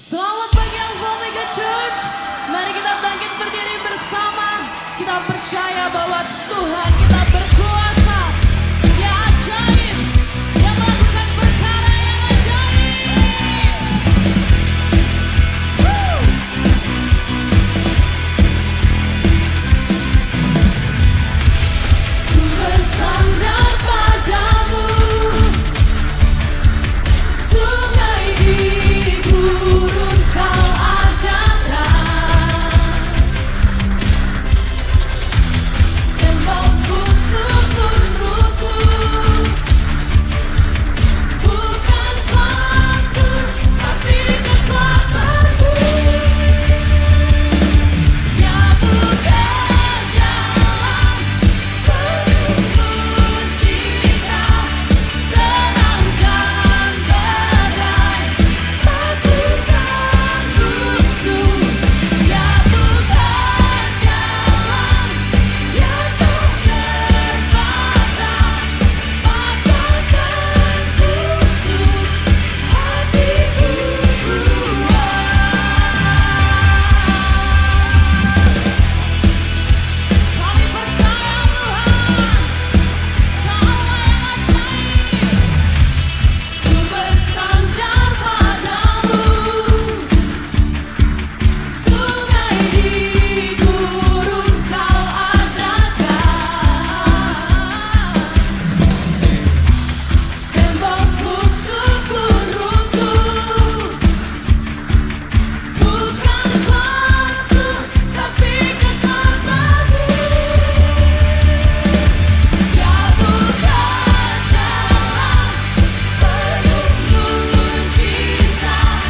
Selamat pagi Alpha Omega Church. Mari kita bangkit berdiri bersama. Kita percaya bahwa Tuhan kita berkuasa. Dia ajaib. Dia melakukan perkara yang ajaib. Ku bersandar padamu, sungai di gurun kau adakan, tembok musuh pun runtuh. Bukan kuatku, tapi kekuatanmu. Dia buka jalan penuh mujizat, terangkan badai, taklukkan musuh. Dia buka jalan, dia tak terbatas, patahkan tutup hatiku Kami percaya Tuhan, Kau yang ajaib. Ku bersandar padamu, sungai di gurun kau adakan, tembok musuh pun runtuh. Bukan kuatku, tapi kekuatanmu. Dia buka jalan penuh mujizat,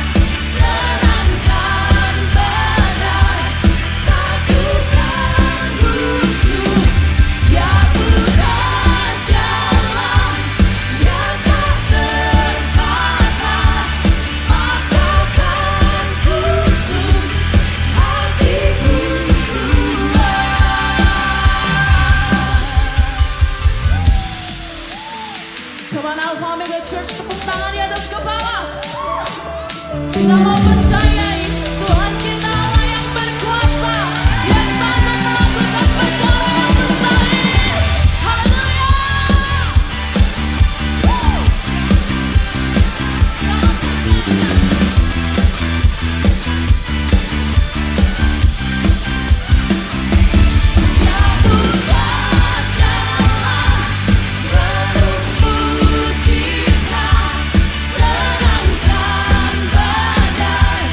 terangkan badai, taklukkan musuh. Dia buka jalan, dia tak terbatas, patahkan tutup hatiku Come on Alpha Omega Church, tepuk tangan di atas kepala. Kita mau percayai Tuhan kita Allah yang berkuasa, yang sanggup melakukan perkara yang mustahil. Haleluya. Dia buka jalan penuh mujizat, terangkan badai,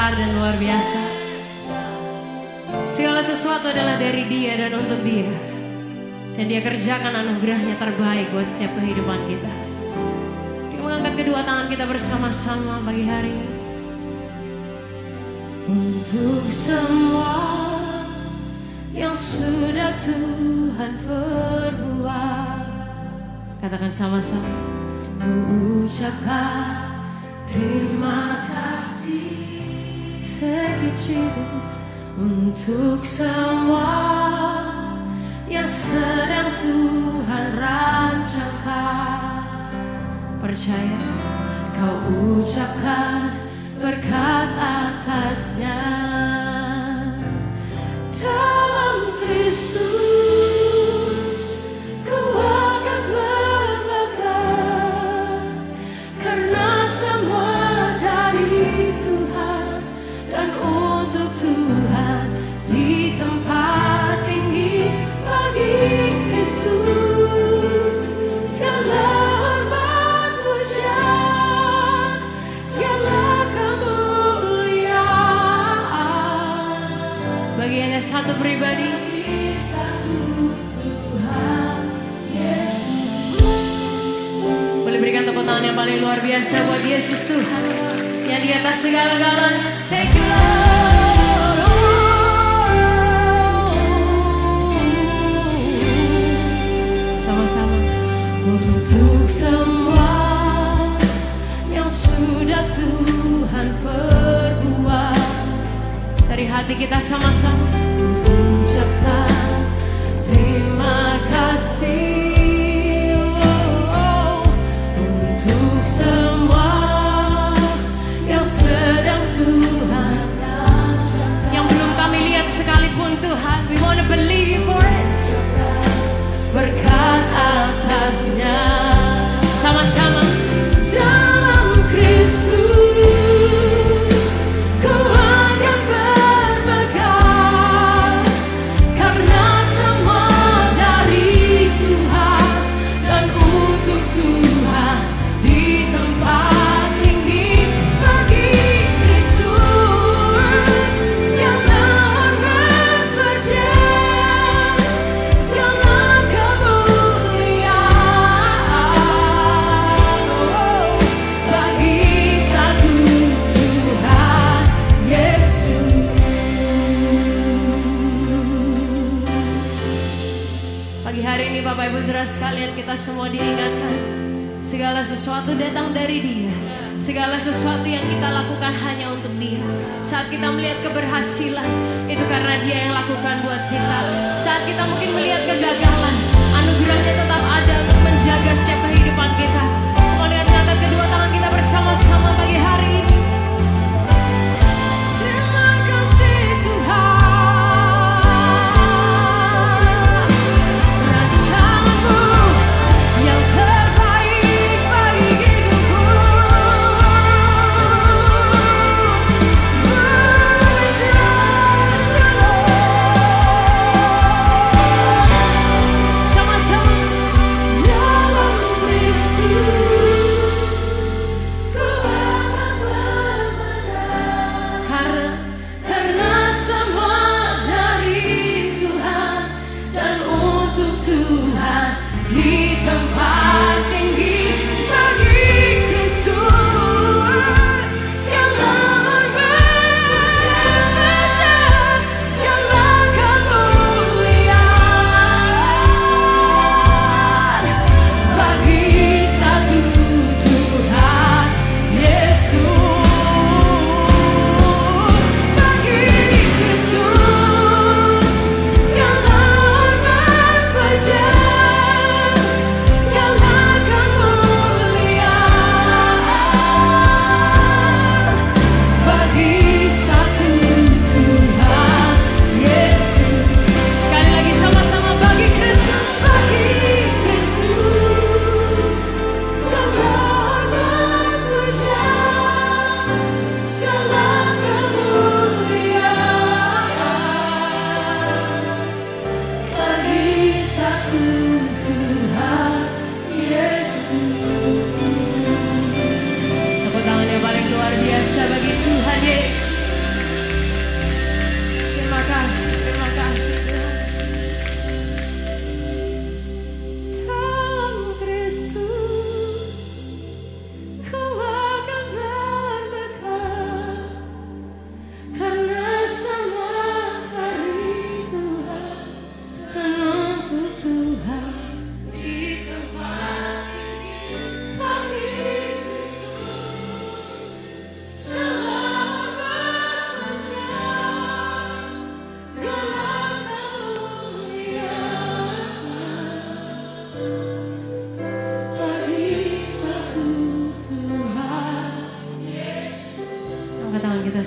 besar dan luar biasa. Segala sesuatu adalah dari Dia dan untuk Dia. Dan Dia kerjakan anugerahnya terbaik buat setiap kehidupan kita. Kita mengangkat kedua tangan kita bersama-sama pagi hari ini. Untuk semua yang sudah Tuhan perbuat, katakan sama-sama. Ku ucapkan terima kasih, thank you Jesus. Untuk semua yang sedang Tuhan rancangkan, percaya kau ucapkan berkat atasnya. Dalam Kristus ku akan bermegah, karena semua dari Tuhan dan untuk Tuhan. Di tempat tinggi bagi Kristus segala hormat puja, segala kemuliaan bagi hanya satu pribadi, satu Tuhan Yesus. Boleh berikan tepuk tangan yang paling luar biasa buat Yesus Tuhan yang di atas segala-galanya. Thank you Lord. Sama-sama. Untuk semua yang sudah Tuhan perbuat, dari hati kita sama-sama ucapkan terima kasih. Untuk semua yang sedang Tuhan rancangkan, yang belum kami lihat sekalipun Tuhan, we wanna believe you for it. Berkat atasnya, sama-sama. Dalam Kristus ku akan bermegah, karena semua dari Tuhan dan untuk Tuhan. Di tempat tinggi bagi Kristus segala hormat puja, segala kemuliaan bagi satu Tuhan Yesus. Pagi hari ini Bapak Ibu Saudara sekalian, kita semua diingatkan segala sesuatu datang dari Dia. Segala sesuatu yang kita lakukan hanya untuk Dia. Saat kita melihat keberhasilan, itu karena Dia yang lakukan buat kita. Saat kita mungkin melihat kegagalan, anugerahnya tetap ada untuk menjaga setiap kehidupan kita. Mohon dengan mengangkat kedua tangan kita bersama-sama pagi hari ini. Terima kasih Tuhan, rancangan-Mu yang terbaik bagi hidupku. Sama-sama. Dalam Kristus ku akan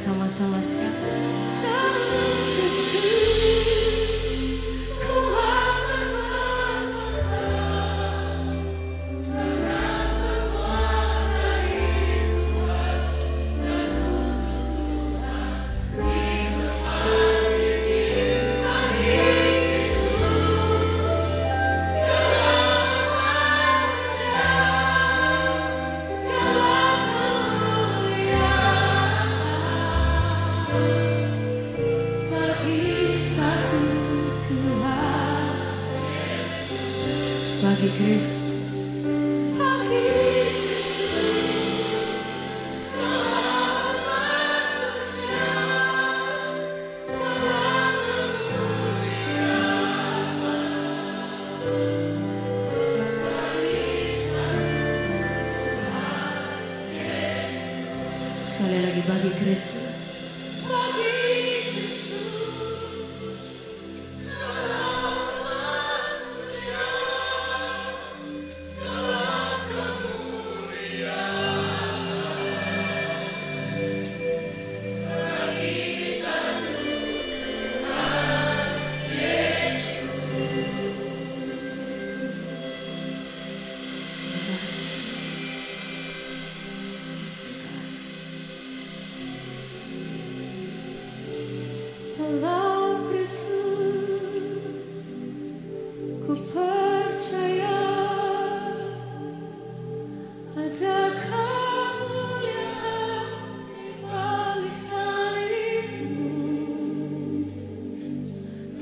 bersama-sama sekali. Bagi Kristus, bagi Kristus, segala puja, segala kemuliaan, bagi satu Tuhan Yesus. Sekali lagi bagi Kristus. Dalam Kristus ku percaya ada kemuliaan di balik salibmu,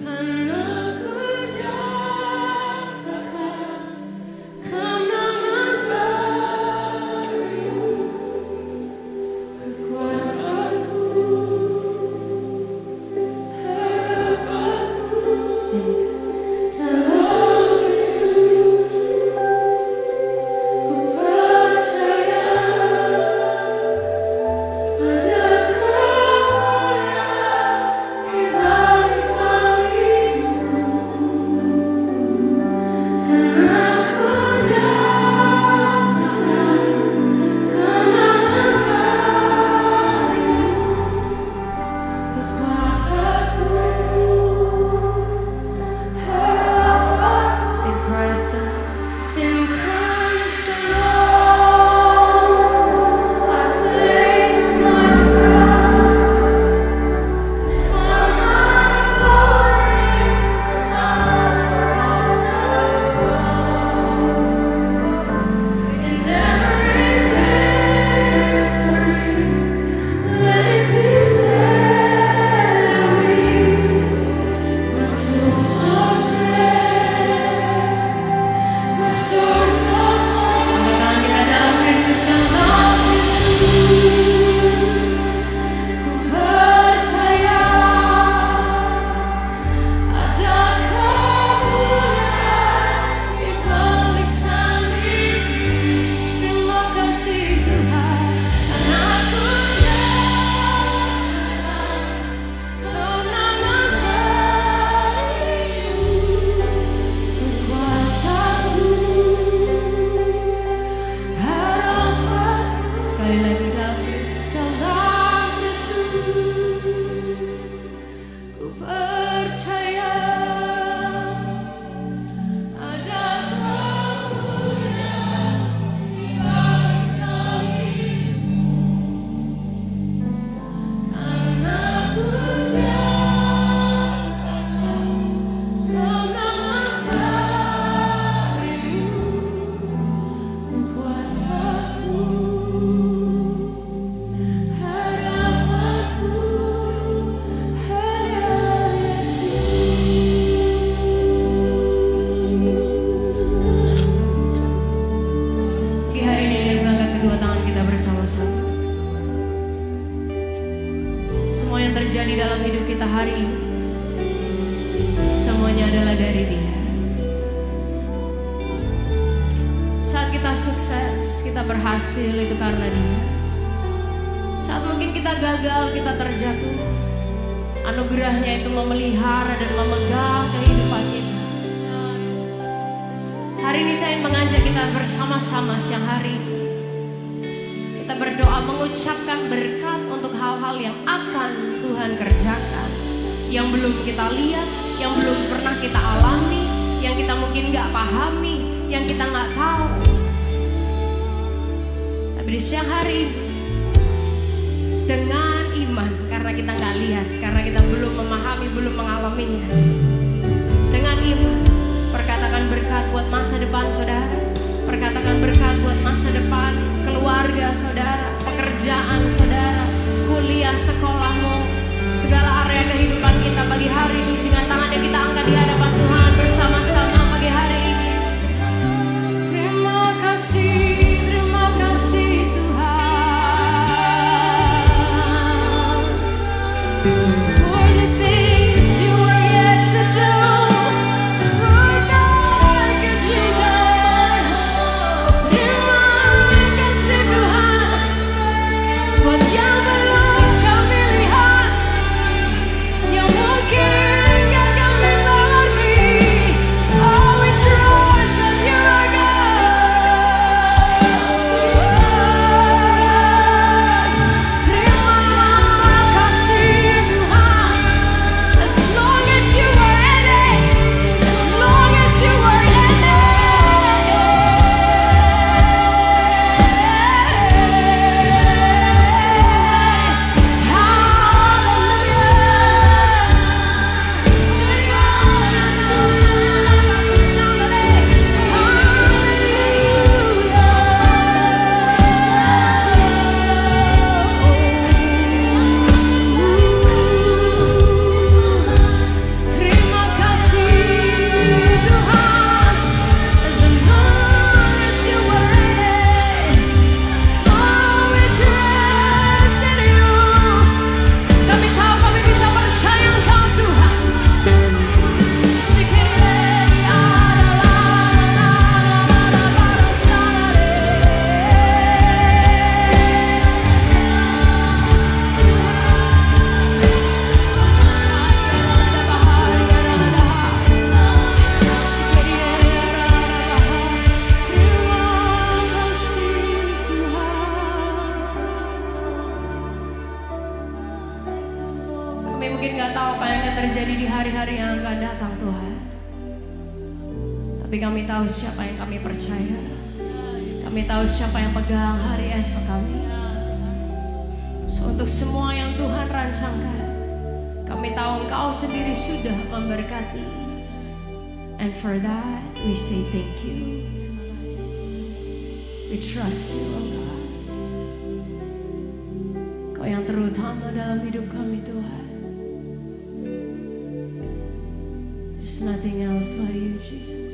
karena ku nyatakan kemenangan darimu, kekuatanku. Semua yang terjadi dalam hidup kita hari ini, semuanya adalah dari Dia. Saat kita sukses, kita berhasil, itu karena Dia. Saat mungkin kita gagal, kita terjatuh, anugerahnya itu memelihara dan memegang kehidupan kita. Hari ini saya ingin mengajak kita bersama-sama siang hari. Kita berdoa mengucapkan berkat untuk hal-hal yang akan Tuhan kerjakan, yang belum kita lihat, yang belum pernah kita alami, yang kita mungkin gak pahami, yang kita gak tahu. Tapi di siang hari ini, dengan iman, karena kita gak lihat, karena kita belum memahami, belum mengalaminya, dengan iman, perkatakan berkat buat masa depan saudara, perkatakan berkat buat masa depan keluarga saudara, pekerjaan saudara, kuliah, sekolahmu, segala area kehidupan kita pagi hari ini. Dengan tangan yang kita angkat di hadapan Tuhan bersama-sama pagi hari ini. Terima kasih Tuhan. Tapi kami tahu siapa yang kami percaya. Kami tahu siapa yang pegang hari esok kami. So, untuk semua yang Tuhan rancangkan, kami tahu Engkau sendiri sudah memberkati. And for that we say thank you. We trust you, oh God. Kau yang terutama dalam hidup kami Tuhan. There's nothing else but you, Jesus.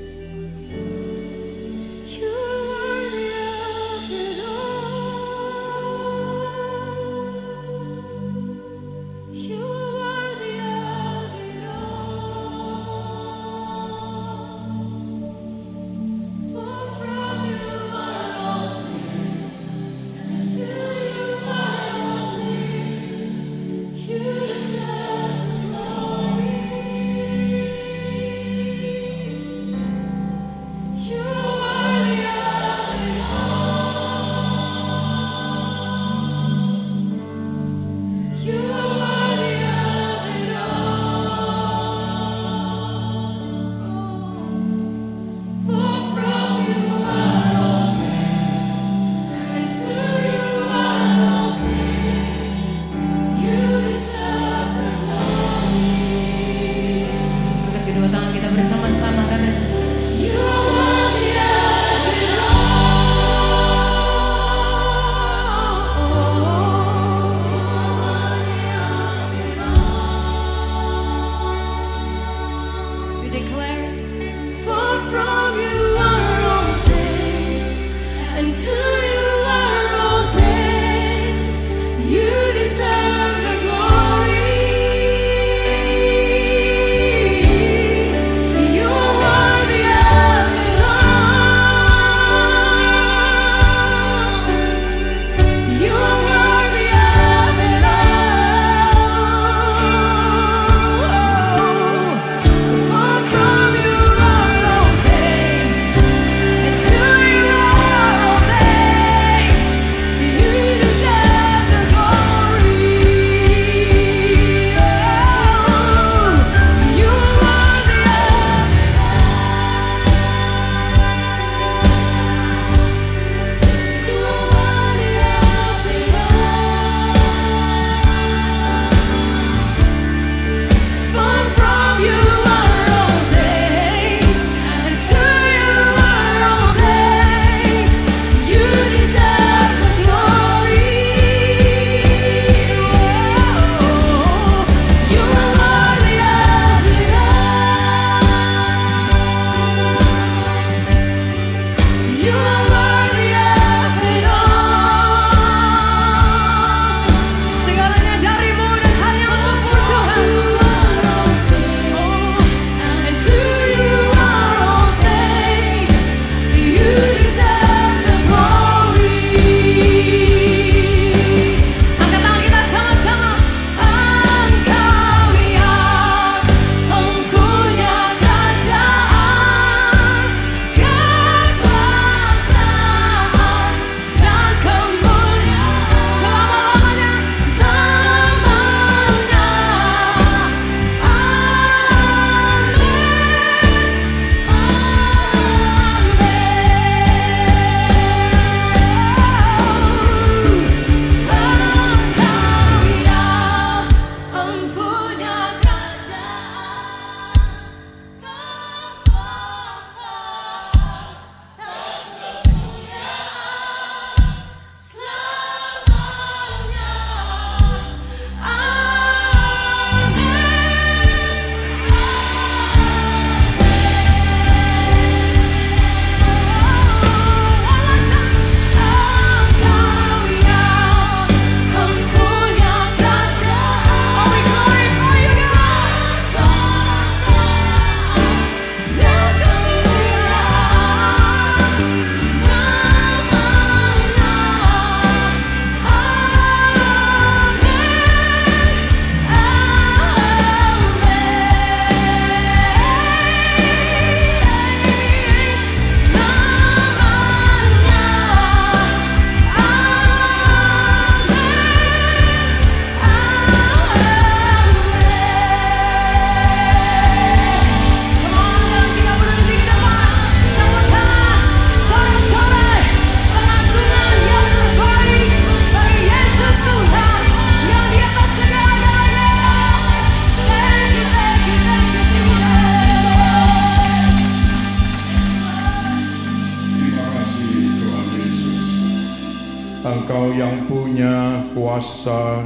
yang punya kuasa,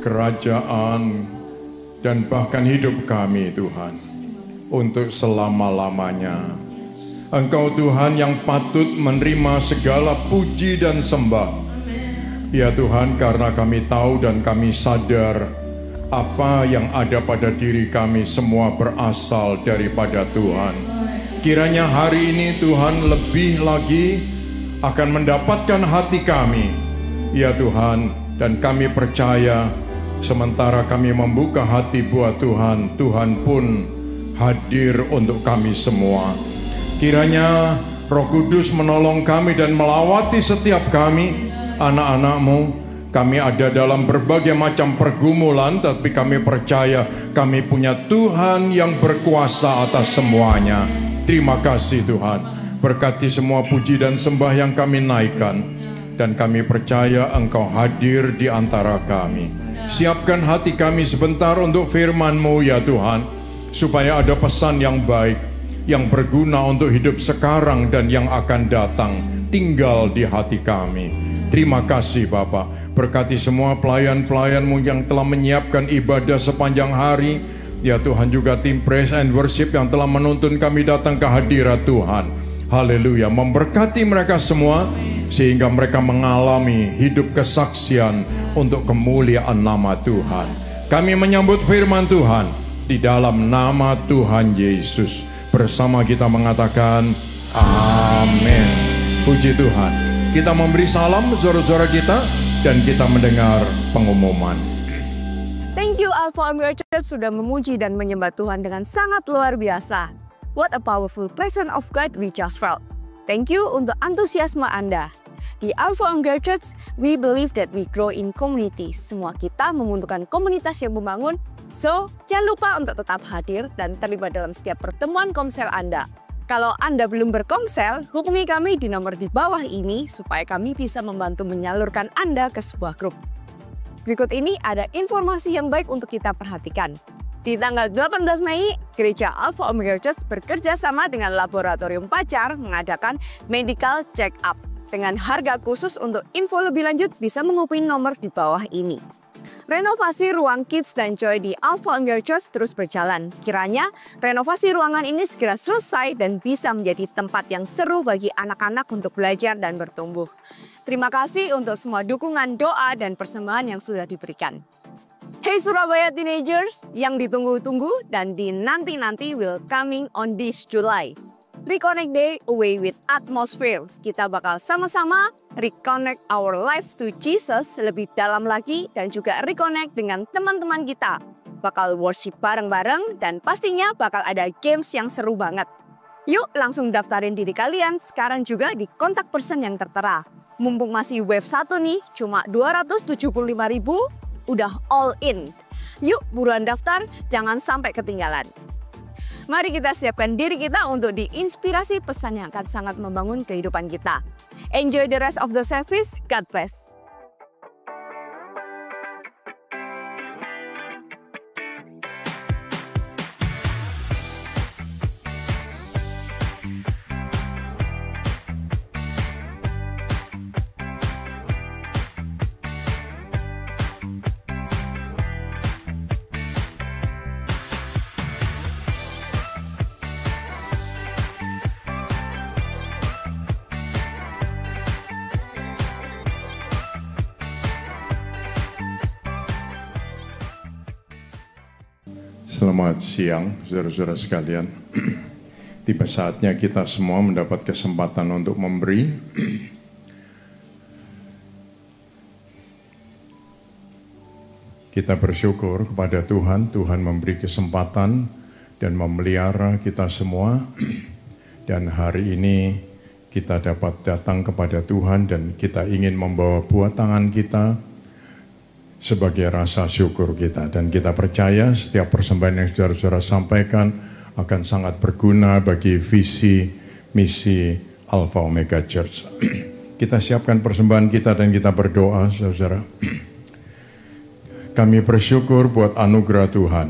kerajaan, dan bahkan hidup kami Tuhan, untuk selama-lamanya. Engkau Tuhan yang patut menerima segala puji dan sembah. Ya Tuhan, karena kami tahu dan kami sadar apa yang ada pada diri kami semua berasal daripada Tuhan. Kiranya hari ini Tuhan lebih lagi akan mendapatkan hati kami, ya Tuhan, dan kami percaya sementara kami membuka hati buat Tuhan, Tuhan pun hadir untuk kami semua. Kiranya Roh Kudus menolong kami dan melawati setiap kami, anak-anak-Mu. Kami ada dalam berbagai macam pergumulan, tapi kami percaya kami punya Tuhan yang berkuasa atas semuanya. Terima kasih Tuhan. Berkati semua puji dan sembah yang kami naikkan, dan kami percaya Engkau hadir di antara kami. Siapkan hati kami sebentar untuk firman-Mu ya Tuhan, supaya ada pesan yang baik, yang berguna untuk hidup sekarang dan yang akan datang, tinggal di hati kami. Terima kasih Bapa. Berkati semua pelayan-pelayan-Mu yang telah menyiapkan ibadah sepanjang hari. Ya Tuhan, juga tim praise and worship yang telah menuntun kami datang ke hadirat Tuhan. Haleluya. Memberkati mereka semua, sehingga mereka mengalami hidup kesaksian untuk kemuliaan nama Tuhan. Kami menyambut firman Tuhan di dalam nama Tuhan Yesus. Bersama kita mengatakan amin. Puji Tuhan. Kita memberi salam saudara-saudara kita dan kita mendengar pengumuman. Thank you Alpha Omega Church sudah memuji dan menyembah Tuhan dengan sangat luar biasa. What a powerful presence of God we just felt. Thank you untuk antusiasme Anda. Di Alpha Omega Church, we believe that we grow in communities. Semua kita membutuhkan komunitas yang membangun. So, jangan lupa untuk tetap hadir dan terlibat dalam setiap pertemuan komsel Anda. Kalau Anda belum berkomsel, hubungi kami di nomor di bawah ini supaya kami bisa membantu menyalurkan Anda ke sebuah grup. Berikut ini ada informasi yang baik untuk kita perhatikan. Di tanggal 18 Mei, Gereja Alpha Omega Church bekerja sama dengan Laboratorium Pacar mengadakan medical check-up. Dengan harga khusus untuk info lebih lanjut bisa menghubungi nomor di bawah ini. Renovasi ruang Kids dan Joy di Alpha Omega Church terus berjalan. Kiranya renovasi ruangan ini segera selesai dan bisa menjadi tempat yang seru bagi anak-anak untuk belajar dan bertumbuh. Terima kasih untuk semua dukungan, doa, dan persembahan yang sudah diberikan. Hey Surabaya Teenagers, yang ditunggu-tunggu dan dinanti-nanti will coming on this July. Reconnect Day Away with Atmosphere. Kita bakal sama-sama reconnect our life to Jesus lebih dalam lagi dan juga reconnect dengan teman-teman kita. Bakal worship bareng-bareng dan pastinya bakal ada games yang seru banget. Yuk langsung daftarin diri kalian sekarang juga di kontak person yang tertera. Mumpung masih wave 1 nih, cuma 275.000, udah all in. Yuk buruan daftar, jangan sampai ketinggalan. Mari kita siapkan diri kita untuk diinspirasi pesan yang akan sangat membangun kehidupan kita. Enjoy the rest of the service. God bless. Selamat siang, saudara-saudara sekalian. Tiba saatnya kita semua mendapat kesempatan untuk memberi. Kita bersyukur kepada Tuhan, Tuhan memberi kesempatan dan memelihara kita semua. Dan hari ini kita dapat datang kepada Tuhan dan kita ingin membawa buah tangan kita sebagai rasa syukur kita. Dan kita percaya setiap persembahan yang saudara-saudara sampaikan akan sangat berguna bagi visi misi Alpha Omega Church. Kita siapkan persembahan kita dan kita berdoa, saudara. Kami bersyukur buat anugerah Tuhan.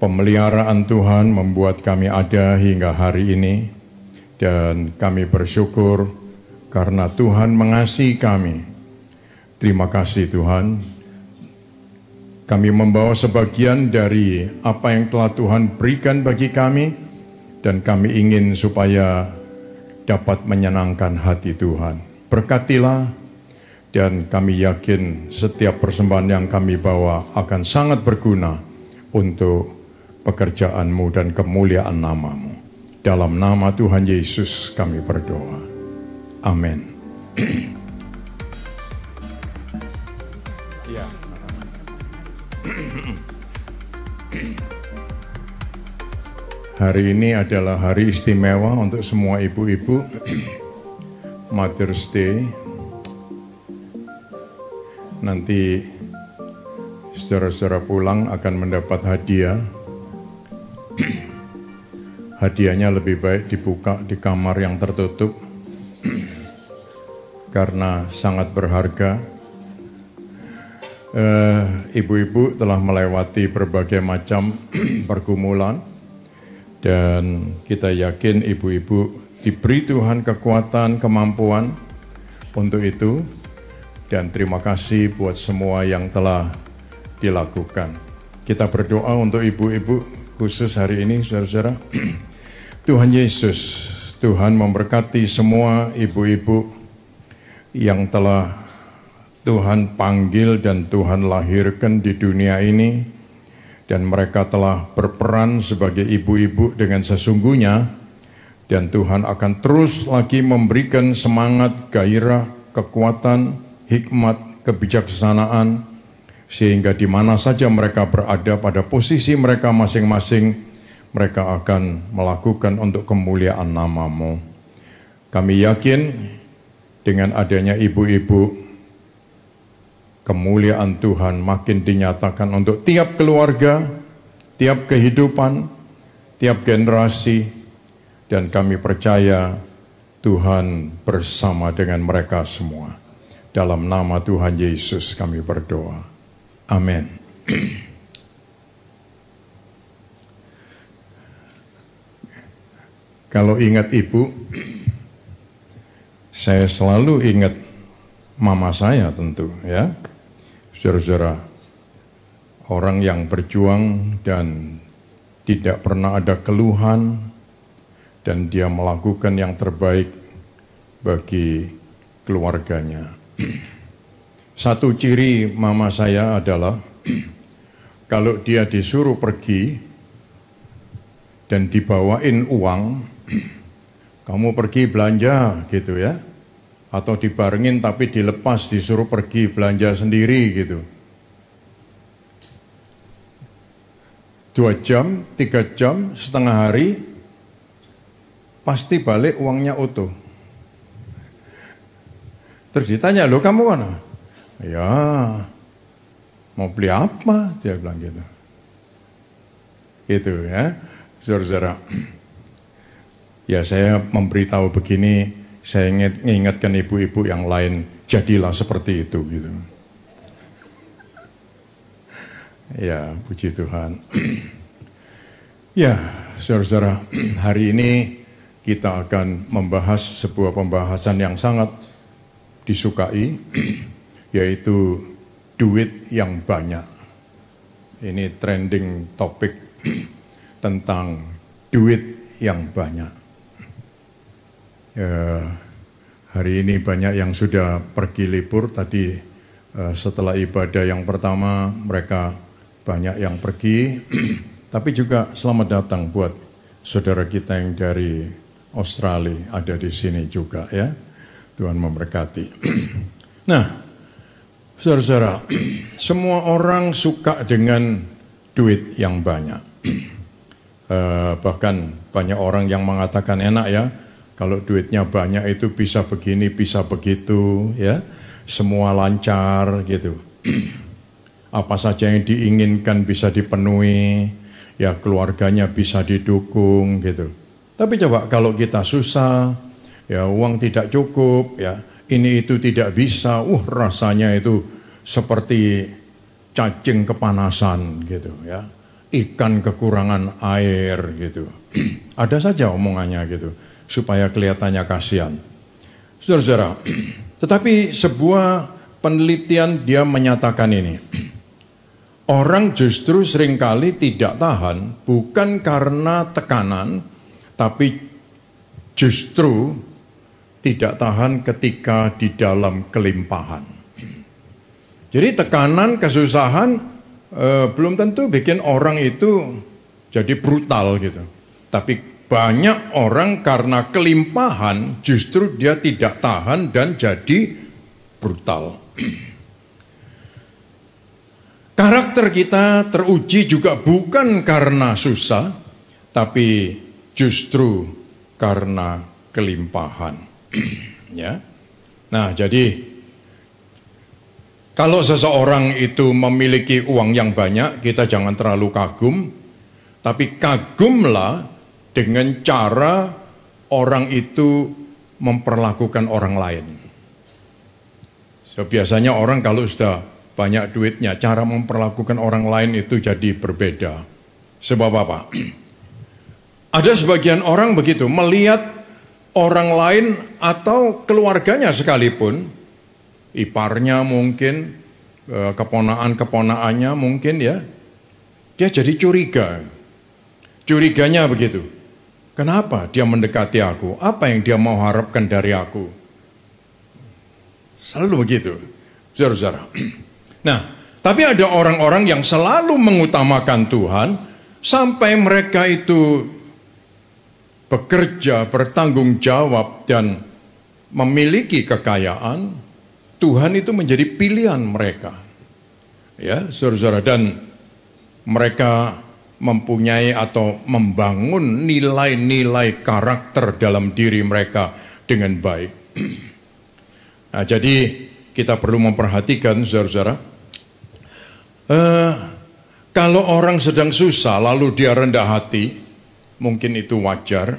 Pemeliharaan Tuhan membuat kami ada hingga hari ini. Dan kami bersyukur karena Tuhan mengasihi kami. Terima kasih Tuhan. Kami membawa sebagian dari apa yang telah Tuhan berikan bagi kami, dan kami ingin supaya dapat menyenangkan hati Tuhan. Berkatilah, dan kami yakin setiap persembahan yang kami bawa akan sangat berguna untuk pekerjaan-Mu dan kemuliaan nama-Mu. Dalam nama Tuhan Yesus kami berdoa. Amin. Ya. Hari ini adalah hari istimewa untuk semua ibu-ibu. Mother's Day. Nanti saudara-saudara pulang akan mendapat hadiah. Hadiahnya lebih baik dibuka di kamar yang tertutup karena sangat berharga. Ibu-ibu telah melewati berbagai macam pergumulan, dan kita yakin ibu-ibu diberi Tuhan kekuatan, kemampuan untuk itu, dan terima kasih buat semua yang telah dilakukan. Kita berdoa untuk ibu-ibu khusus hari ini, saudara-saudara. Tuhan Yesus, Tuhan memberkati semua ibu-ibu yang telah Tuhan panggil dan Tuhan lahirkan di dunia ini, dan mereka telah berperan sebagai ibu-ibu dengan sesungguhnya, dan Tuhan akan terus lagi memberikan semangat, gairah, kekuatan, hikmat, kebijaksanaan, sehingga di mana saja mereka berada pada posisi mereka masing-masing, mereka akan melakukan untuk kemuliaan nama-Mu. Kami yakin dengan adanya ibu-ibu, kemuliaan Tuhan makin dinyatakan untuk tiap keluarga, tiap kehidupan, tiap generasi, dan kami percaya Tuhan bersama dengan mereka semua. Dalam nama Tuhan Yesus kami berdoa. Amin. Kalau ingat ibu, saya selalu ingat mama saya tentu, ya. Saudara-saudara, orang yang berjuang dan tidak pernah ada keluhan, dan dia melakukan yang terbaik bagi keluarganya. Satu ciri mama saya adalah kalau dia disuruh pergi dan dibawain uang, kamu pergi belanja gitu ya, atau dibarengin tapi dilepas, disuruh pergi belanja sendiri gitu. 2 jam, 3 jam, setengah hari, pasti balik uangnya utuh. Terus ditanya, loh kamu mana? Ya, mau beli apa? Dia bilang gitu. Itu ya, saudara-saudara. Ya, saya memberitahu begini, saya mengingatkan ibu-ibu yang lain, jadilah seperti itu gitu. Ya, puji Tuhan. Ya, saudara-saudara, hari ini kita akan membahas sebuah pembahasan yang sangat disukai, yaitu duit yang banyak. Ini trending topik tentang duit yang banyak. Hari ini banyak yang sudah pergi libur. Tadi setelah ibadah yang pertama mereka banyak yang pergi. Tapi juga selamat datang buat saudara kita yang dari Australia ada di sini juga ya. Tuhan memberkati. Nah, saudara-saudara, semua orang suka dengan duit yang banyak. Bahkan banyak orang yang mengatakan enak ya, kalau duitnya banyak itu bisa begini, bisa begitu ya. Semua lancar gitu. Apa saja yang diinginkan bisa dipenuhi, ya keluarganya bisa didukung gitu. Tapi coba kalau kita susah, ya uang tidak cukup, ya ini itu tidak bisa, rasanya itu seperti cacing kepanasan gitu ya. Ikan kekurangan air gitu. Ada saja omongannya gitu, supaya kelihatannya kasihan. Saudara-saudara, tetapi sebuah penelitian dia menyatakan ini. Orang justru seringkali tidak tahan bukan karena tekanan, tapi justru tidak tahan ketika di dalam kelimpahan. Jadi tekanan, kesusahan belum tentu bikin orang itu jadi brutal gitu. Tapi banyak orang karena kelimpahan justru dia tidak tahan dan jadi brutal. Karakter kita teruji juga bukan karena susah, tapi justru karena kelimpahan. Ya. Nah, jadi kalau seseorang itu memiliki uang yang banyak, kita jangan terlalu kagum, tapi kagumlah dengan cara orang itu memperlakukan orang lain. So, biasanya orang kalau sudah banyak duitnya, cara memperlakukan orang lain itu jadi berbeda. Sebab apa? Ada sebagian orang begitu, melihat orang lain atau keluarganya sekalipun, iparnya mungkin, keponaan-keponaannya mungkin ya, dia jadi curiga. Curiganya begitu. Kenapa dia mendekati aku? Apa yang dia mau harapkan dari aku? Selalu begitu, saudara-saudara. Nah, tapi ada orang-orang yang selalu mengutamakan Tuhan sampai mereka itu bekerja, bertanggung jawab dan memiliki kekayaan. Tuhan itu menjadi pilihan mereka. Ya, saudara-saudara, dan mereka mempunyai atau membangun nilai-nilai karakter dalam diri mereka dengan baik. Nah, jadi kita perlu memperhatikan, saudara-saudara, kalau orang sedang susah lalu dia rendah hati, mungkin itu wajar.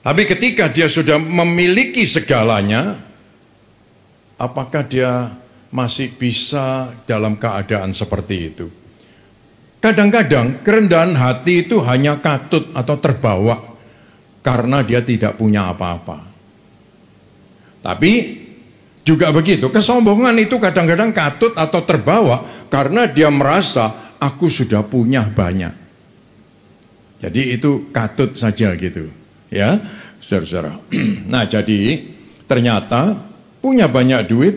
Tapi ketika dia sudah memiliki segalanya, apakah dia masih bisa dalam keadaan seperti itu? Kadang-kadang kerendahan hati itu hanya katut atau terbawa karena dia tidak punya apa-apa. Tapi juga begitu, kesombongan itu kadang-kadang katut atau terbawa karena dia merasa aku sudah punya banyak. Jadi itu katut saja gitu, ya, saudara-saudara. Nah, jadi ternyata punya banyak duit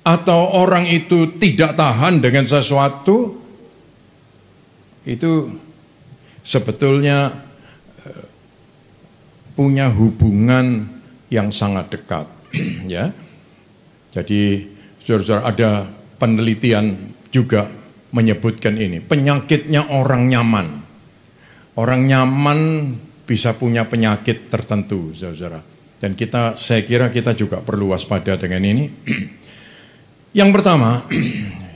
atau orang itu tidak tahan dengan sesuatu, itu sebetulnya punya hubungan yang sangat dekat, ya. Jadi, saudara-saudara, ada penelitian juga menyebutkan ini, penyakitnya orang nyaman. Orang nyaman bisa punya penyakit tertentu, saudara-saudara. Dan saya kira kita juga perlu waspada dengan ini. Yang pertama,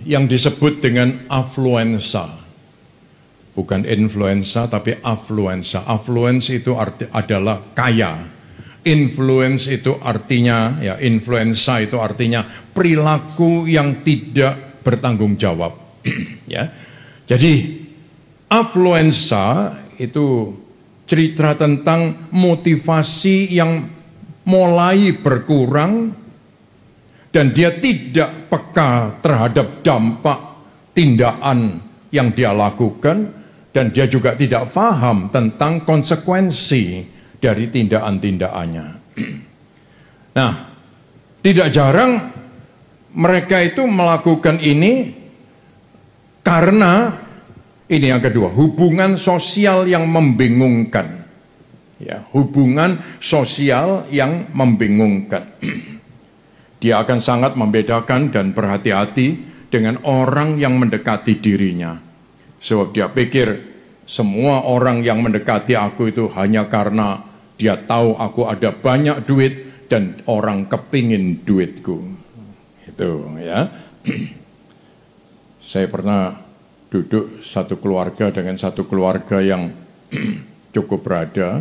yang disebut dengan affluenza. Bukan influenza, tapi affluenza. Affluence itu adalah kaya. Influence itu artinya, ya, influenza itu artinya perilaku yang tidak bertanggung jawab. Ya, jadi affluenza itu cerita tentang motivasi yang mulai berkurang dan dia tidak peka terhadap dampak tindakan yang dia lakukan dan dia juga tidak paham tentang konsekuensi dari tindakan-tindakannya. Nah, tidak jarang mereka itu melakukan ini karena ini yang kedua, hubungan sosial yang membingungkan. Ya, hubungan sosial yang membingungkan. Dia akan sangat membedakan dan berhati-hati dengan orang yang mendekati dirinya. Sebab dia pikir semua orang yang mendekati aku itu hanya karena dia tahu aku ada banyak duit dan orang kepingin duitku. Itu ya. Saya pernah duduk satu keluarga dengan satu keluarga yang cukup berada.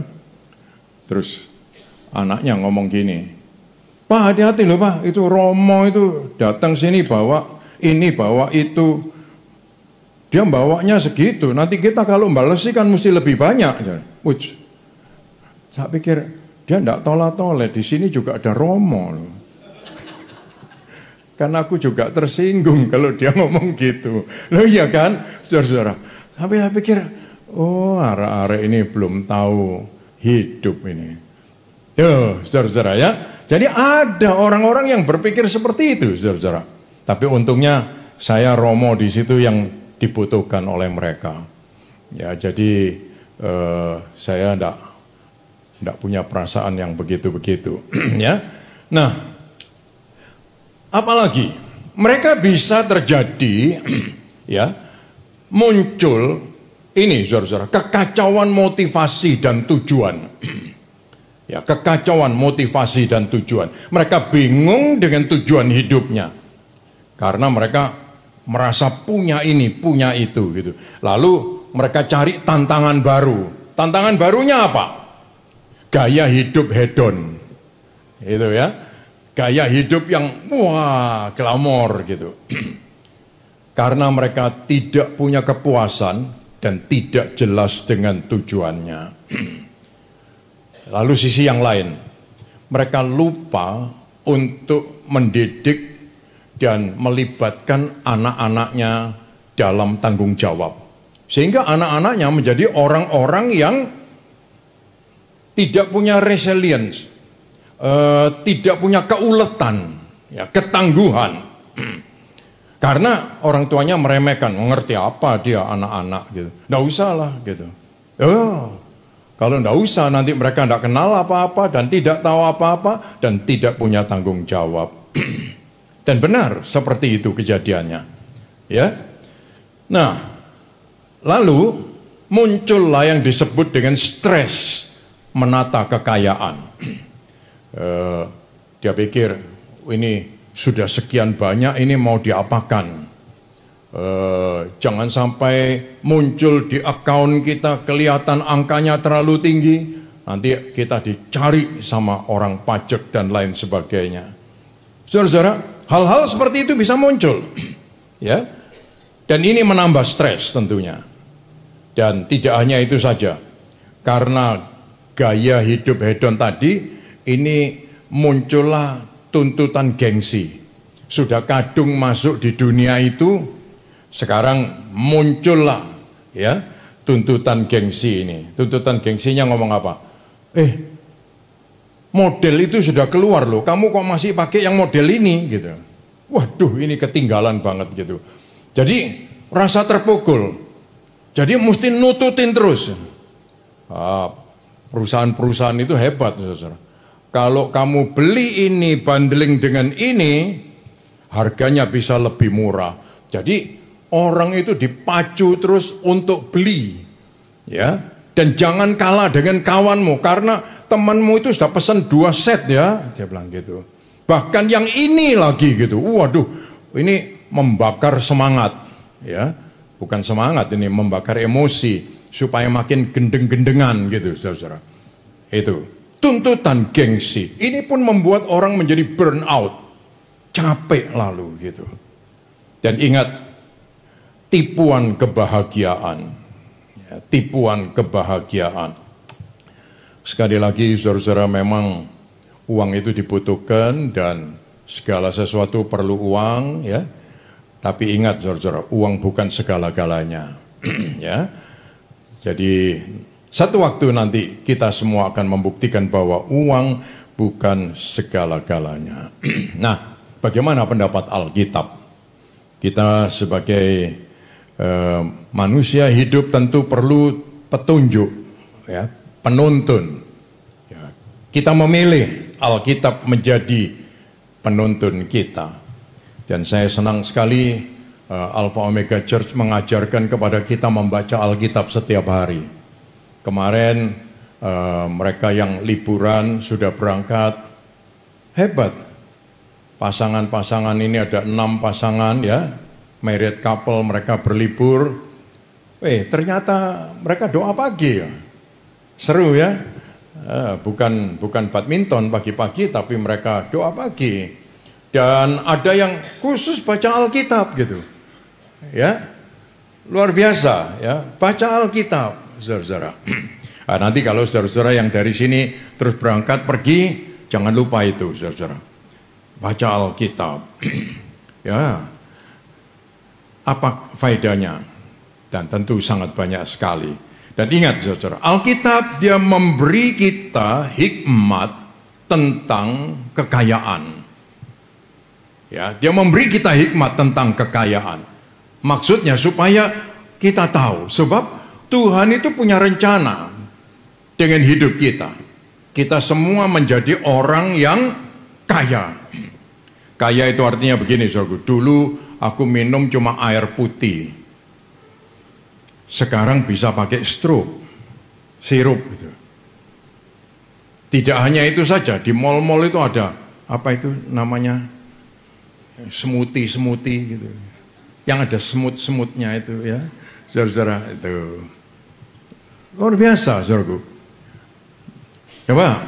Terus anaknya ngomong gini, "Pak, hati-hati loh Pak, itu Romo itu datang sini bawa ini bawa itu. Dia bawanya segitu, nanti kita kalau balesi kan mesti lebih banyak." Saya pikir dia enggak tola-tole, di sini juga ada Romo loh. Karena aku juga tersinggung kalau dia ngomong gitu. Loh iya kan, saudara-saudara. Tapi saya pikir, oh arek-arek ini belum tahu hidup ini. Yo, saudara-saudara ya. Jadi ada orang-orang yang berpikir seperti itu, saudara-saudara. Tapi untungnya saya Romo di situ yang dibutuhkan oleh mereka. Ya, jadi saya enggak punya perasaan yang begitu-begitu, ya. Nah, apalagi mereka bisa terjadi ya muncul ini saudara-saudara kekacauan motivasi dan tujuan. Ya, kekacauan motivasi dan tujuan. Mereka bingung dengan tujuan hidupnya. Karena mereka merasa punya ini, punya itu gitu. Lalu mereka cari tantangan baru. Tantangan barunya apa? Gaya hidup hedon. Itu ya. Gaya hidup yang wah glamor gitu. Karena mereka tidak punya kepuasan dan tidak jelas dengan tujuannya. Lalu sisi yang lain, mereka lupa untuk mendidik dan melibatkan anak-anaknya dalam tanggung jawab. Sehingga anak-anaknya menjadi orang-orang yang tidak punya resilience. Tidak punya keuletan, ya, ketangguhan. Karena orang tuanya meremehkan, mengerti apa dia anak-anak gitu. Nggak usah lah gitu. Kalau nggak usah nanti mereka nggak kenal apa-apa dan tidak tahu apa-apa dan tidak punya tanggung jawab. Dan benar seperti itu kejadiannya. Ya. Nah, lalu muncullah yang disebut dengan stres menata kekayaan. Dia pikir ini sudah sekian banyak, ini mau diapakan? Jangan sampai muncul di akun kita kelihatan angkanya terlalu tinggi, nanti kita dicari sama orang pajak dan lain sebagainya. Saudara-saudara, hal-hal seperti itu bisa muncul, ya. Dan ini menambah stres tentunya. Dan tidak hanya itu saja, karena gaya hidup hedon tadi. Ini muncullah tuntutan gengsi. Sudah kadung masuk di dunia itu, sekarang muncullah ya tuntutan gengsi ini. Tuntutan gengsinya ngomong apa? Model itu sudah keluar loh, kamu kok masih pakai yang model ini gitu. Waduh, ini ketinggalan banget gitu. Jadi rasa terpukul. Jadi mesti nututin terus. Perusahaan-perusahaan itu hebat, saudara. Kalau kamu beli ini bundling dengan ini, harganya bisa lebih murah. Jadi orang itu dipacu terus untuk beli, ya. Dan jangan kalah dengan kawanmu karena temanmu itu sudah pesan 2 set ya, dia bilang gitu. Bahkan yang ini lagi gitu. Waduh, ini membakar semangat, ya. Bukan semangat, ini membakar emosi supaya makin gendeng-gendengan gitu, saudara. Itu. Tuntutan gengsi, ini pun membuat orang menjadi burnout, capek lalu gitu. Dan ingat, tipuan kebahagiaan, ya, tipuan kebahagiaan. Sekali lagi saudara-saudara, memang uang itu dibutuhkan dan segala sesuatu perlu uang, ya. Tapi ingat saudara-saudara, uang bukan segala-galanya, ya. Jadi satu waktu nanti kita semua akan membuktikan bahwa uang bukan segala-galanya. Nah, bagaimana pendapat Alkitab? Kita sebagai manusia hidup tentu perlu petunjuk, ya, penuntun. Ya, kita memilih Alkitab menjadi penuntun kita. Dan saya senang sekali Alpha Omega Church mengajarkan kepada kita membaca Alkitab setiap hari. Kemarin mereka yang liburan sudah berangkat, hebat. Pasangan-pasangan ini ada 6 pasangan ya, married couple, mereka berlibur. Ternyata mereka doa pagi ya. Seru ya. Bukan badminton pagi-pagi, tapi mereka doa pagi. Dan ada yang khusus baca Alkitab gitu. Ya. Luar biasa ya, baca Alkitab. Saudara-saudara. Nah, nanti kalau saudara-saudara yang dari sini terus berangkat pergi, jangan lupa itu saudara-saudara. Baca Alkitab. Ya, apa faedahnya? Dan tentu sangat banyak sekali. Dan ingat saudara, Alkitab dia memberi kita hikmat tentang kekayaan. Ya, dia memberi kita hikmat tentang kekayaan. Maksudnya supaya kita tahu, sebab Tuhan itu punya rencana dengan hidup kita. Kita semua menjadi orang yang kaya. Kaya itu artinya begini, saudara. Dulu aku minum cuma air putih. Sekarang bisa pakai sirup gitu. Tidak hanya itu saja, di mal-mal itu ada apa itu namanya? Smoothie gitu. Yang ada semut-semutnya itu ya. Saudara-saudara itu. Luar biasa, saudaraku. Coba.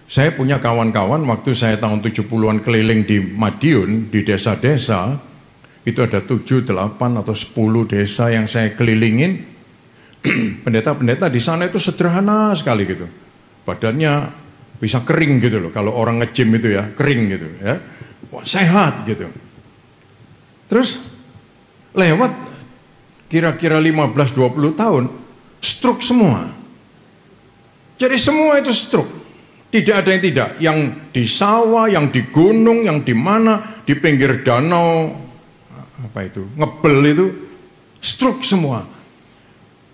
Saya punya kawan-kawan waktu saya tahun 70-an keliling di Madiun, di desa-desa, itu ada 7, 8 atau 10 desa yang saya kelilingin. Pendeta-pendeta di sana itu sederhana sekali gitu. Badannya bisa kering gitu loh. Kalau orang nge-gym itu ya, kering gitu ya. Wah, sehat gitu. Terus lewat kira-kira 15-20 tahun, stroke semua. Jadi semua itu stroke. Tidak ada yang tidak. Yang di sawah, yang di gunung, yang di mana, di pinggir danau, apa itu, ngebel itu, stroke semua.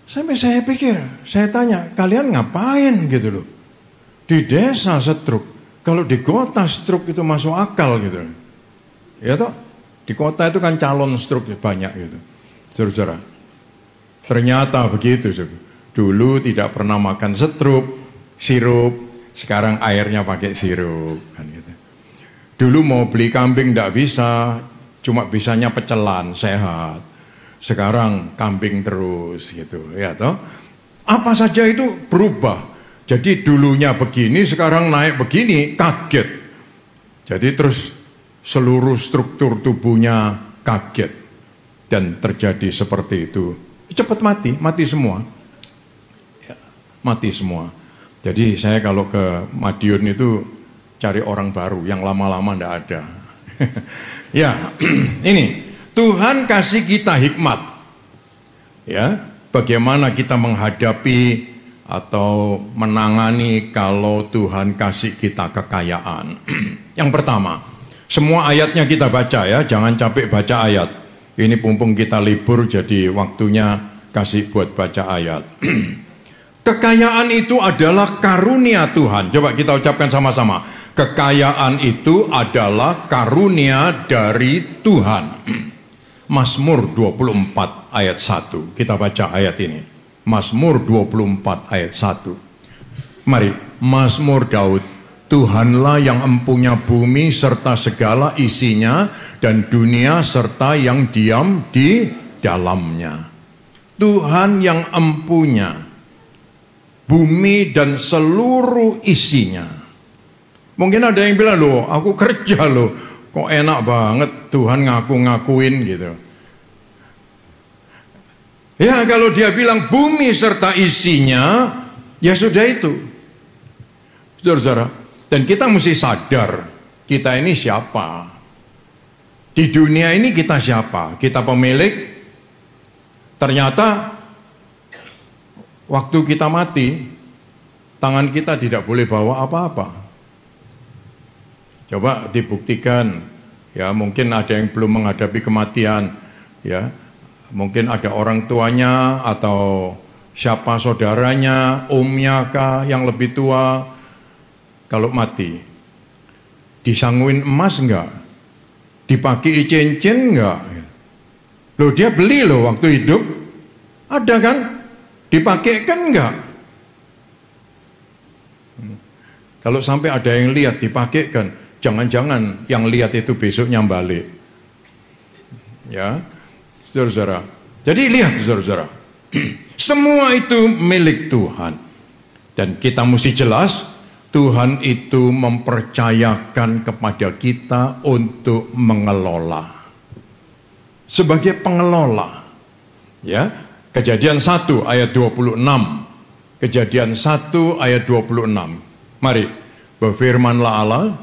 Sampai saya pikir, saya tanya, kalian ngapain gitu loh. Di desa stroke. Kalau di kota stroke itu masuk akal gitu. Ya toh? Di kota itu kan calon stroke banyak gitu. Saudara-saudara. Ternyata begitu. Dulu tidak pernah makan sirup, sekarang airnya pakai sirup kan gitu. Dulu mau beli kambing tidak bisa, cuma bisanya pecelan, sehat. Sekarang kambing terus gitu, ya toh? Apa saja itu berubah. Jadi dulunya begini, sekarang naik begini, kaget. Jadi terus seluruh struktur tubuhnya kaget. Dan terjadi seperti itu. Cepat mati semua. Ya, mati semua. Jadi saya kalau ke Madiun itu cari orang baru, yang lama-lama tidak ada. Ya, ini Tuhan kasih kita hikmat. Ya, bagaimana kita menghadapi atau menangani kalau Tuhan kasih kita kekayaan. Yang pertama, semua ayatnya kita baca ya, jangan capek baca ayat. Ini mumpung kita libur jadi waktunya kasih buat baca ayat. Kekayaan itu adalah karunia Tuhan. Coba kita ucapkan sama-sama. Kekayaan itu adalah karunia dari Tuhan. Mazmur 24 ayat 1. Kita baca ayat ini. Mazmur 24 ayat 1. Mari, Mazmur Daud. Tuhanlah yang empunya bumi serta segala isinya dan dunia serta yang diam di dalamnya. Tuhan yang empunya bumi dan seluruh isinya. Mungkin ada yang bilang, loh aku kerja loh, kok enak banget Tuhan ngaku-ngakuin gitu. Ya kalau dia bilang bumi serta isinya, ya sudah itu. Saudara-saudara, dan kita mesti sadar, kita ini siapa? Di dunia ini kita siapa? Kita pemilik. Ternyata waktu kita mati, tangan kita tidak boleh bawa apa-apa. Coba dibuktikan, ya mungkin ada yang belum menghadapi kematian, ya mungkin ada orang tuanya atau siapa saudaranya, omnya kah yang lebih tua, kalau mati, disanguin emas enggak? Dipakai cincin enggak? Loh dia beli loh waktu hidup, ada kan? Dipakai kan enggak? Kalau sampai ada yang lihat dipakai kan, jangan-jangan yang lihat itu besoknya balik. Ya, saudara-saudara. Jadi lihat saudara-saudara, semua itu milik Tuhan. Dan kita mesti jelas, Tuhan itu mempercayakan kepada kita untuk mengelola. Sebagai pengelola. Ya, Kejadian 1 ayat 26. Kejadian 1 ayat 26. Mari, berfirmanlah Allah,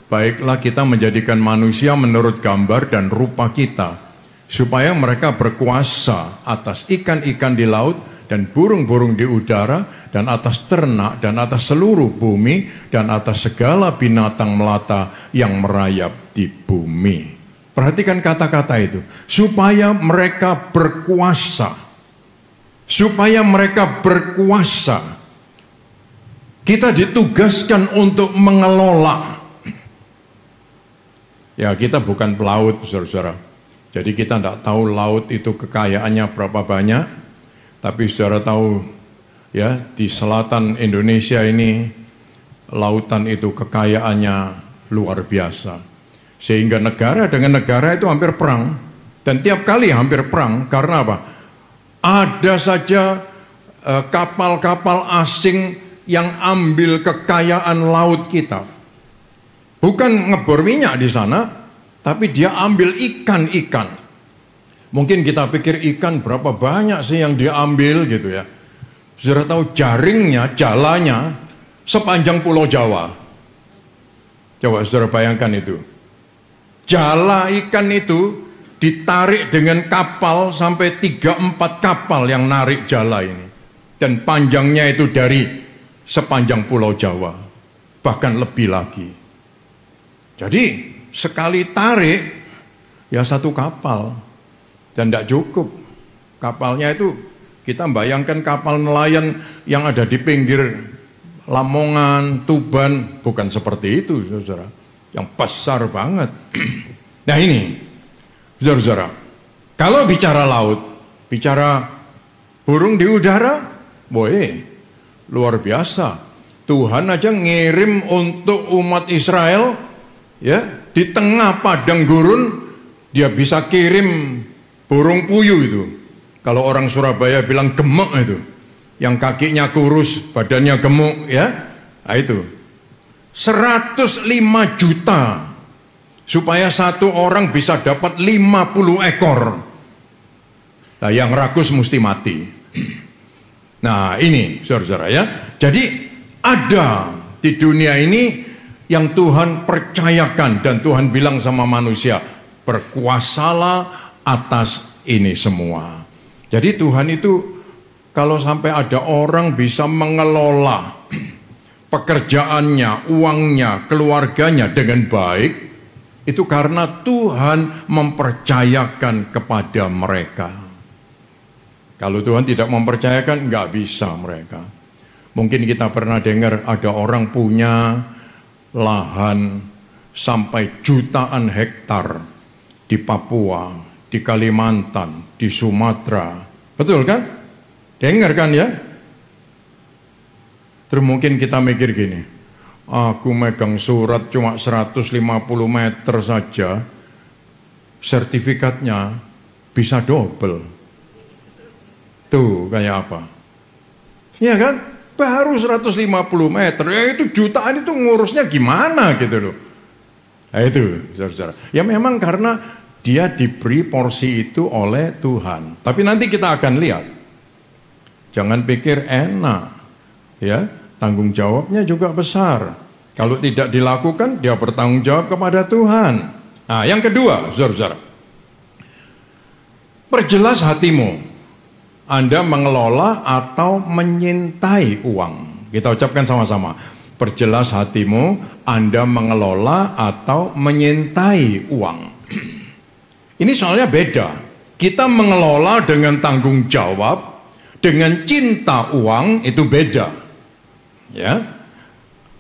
baiklah kita menjadikan manusia menurut gambar dan rupa kita, supaya mereka berkuasa atas ikan-ikan di laut dan burung-burung di udara dan atas ternak dan atas seluruh bumi dan atas segala binatang melata yang merayap di bumi. Perhatikan kata-kata itu, supaya mereka berkuasa. Supaya mereka berkuasa. Kita ditugaskan untuk mengelola. Ya, kita bukan pelaut, saudara-saudara. Jadi kita tidak tahu laut itu kekayaannya berapa banyak. Tapi saudara tahu, ya, di selatan Indonesia ini, lautan itu kekayaannya luar biasa. Sehingga negara dengan negara itu hampir perang. Dan tiap kali hampir perang, karena apa? Ada saja kapal-kapal asing yang ambil kekayaan laut kita. Bukan ngebor minyak di sana, tapi dia ambil ikan-ikan. Mungkin kita pikir ikan berapa banyak sih yang dia ambil gitu ya. Saudara tahu jaringnya, jalannya sepanjang Pulau Jawa. Coba saudara bayangkan itu. Jala ikan itu ditarik dengan kapal sampai 3-4 kapal yang narik jala ini. Dan panjangnya itu dari sepanjang Pulau Jawa, bahkan lebih lagi. Jadi sekali tarik ya satu kapal, dan tidak cukup. Kapalnya itu kita bayangkan kapal nelayan yang ada di pinggir Lamongan, Tuban, bukan seperti itu, saudara. Yang besar banget. Nah ini, saudara, kalau bicara laut, bicara burung di udara, boleh. Luar biasa. Tuhan aja ngirim untuk umat Israel, ya, di tengah padang gurun, dia bisa kirim burung puyuh itu. Kalau orang Surabaya bilang gemuk itu, yang kakinya kurus, badannya gemuk, ya. Nah itu 105 juta supaya satu orang bisa dapat 50 ekor. Nah yang rakus mesti mati. Nah ini saudara-saudara ya. Jadi ada di dunia ini yang Tuhan percayakan, dan Tuhan bilang sama manusia, berkuasalah atas ini semua. Jadi Tuhan itu kalau sampai ada orang bisa mengelola pekerjaannya, uangnya, keluarganya dengan baik, itu karena Tuhan mempercayakan kepada mereka. Kalau Tuhan tidak mempercayakan, nggak bisa mereka. Mungkin kita pernah dengar ada orang punya lahan sampai jutaan hektar di Papua, di Kalimantan, di Sumatera. Betul kan? Dengar kan ya? Terus mungkin kita mikir gini, aku megang surat cuma 150 meter saja, sertifikatnya bisa double. Tuh kayak apa? Iya kan? Baru 150 meter, ya itu jutaan, itu ngurusnya gimana gitu loh. Nah itu saudara-saudara. Ya memang karena dia diberi porsi itu oleh Tuhan. Tapi nanti kita akan lihat. Jangan pikir enak, ya, tanggung jawabnya juga besar. Kalau tidak dilakukan, dia bertanggung jawab kepada Tuhan. Nah, yang kedua, saudara-saudara, perjelas hatimu. Anda mengelola atau menyintai uang. Kita ucapkan sama-sama. Perjelas hatimu, Anda mengelola atau menyintai uang. Ini soalnya beda. Kita mengelola dengan tanggung jawab, dengan cinta uang itu beda. Ya.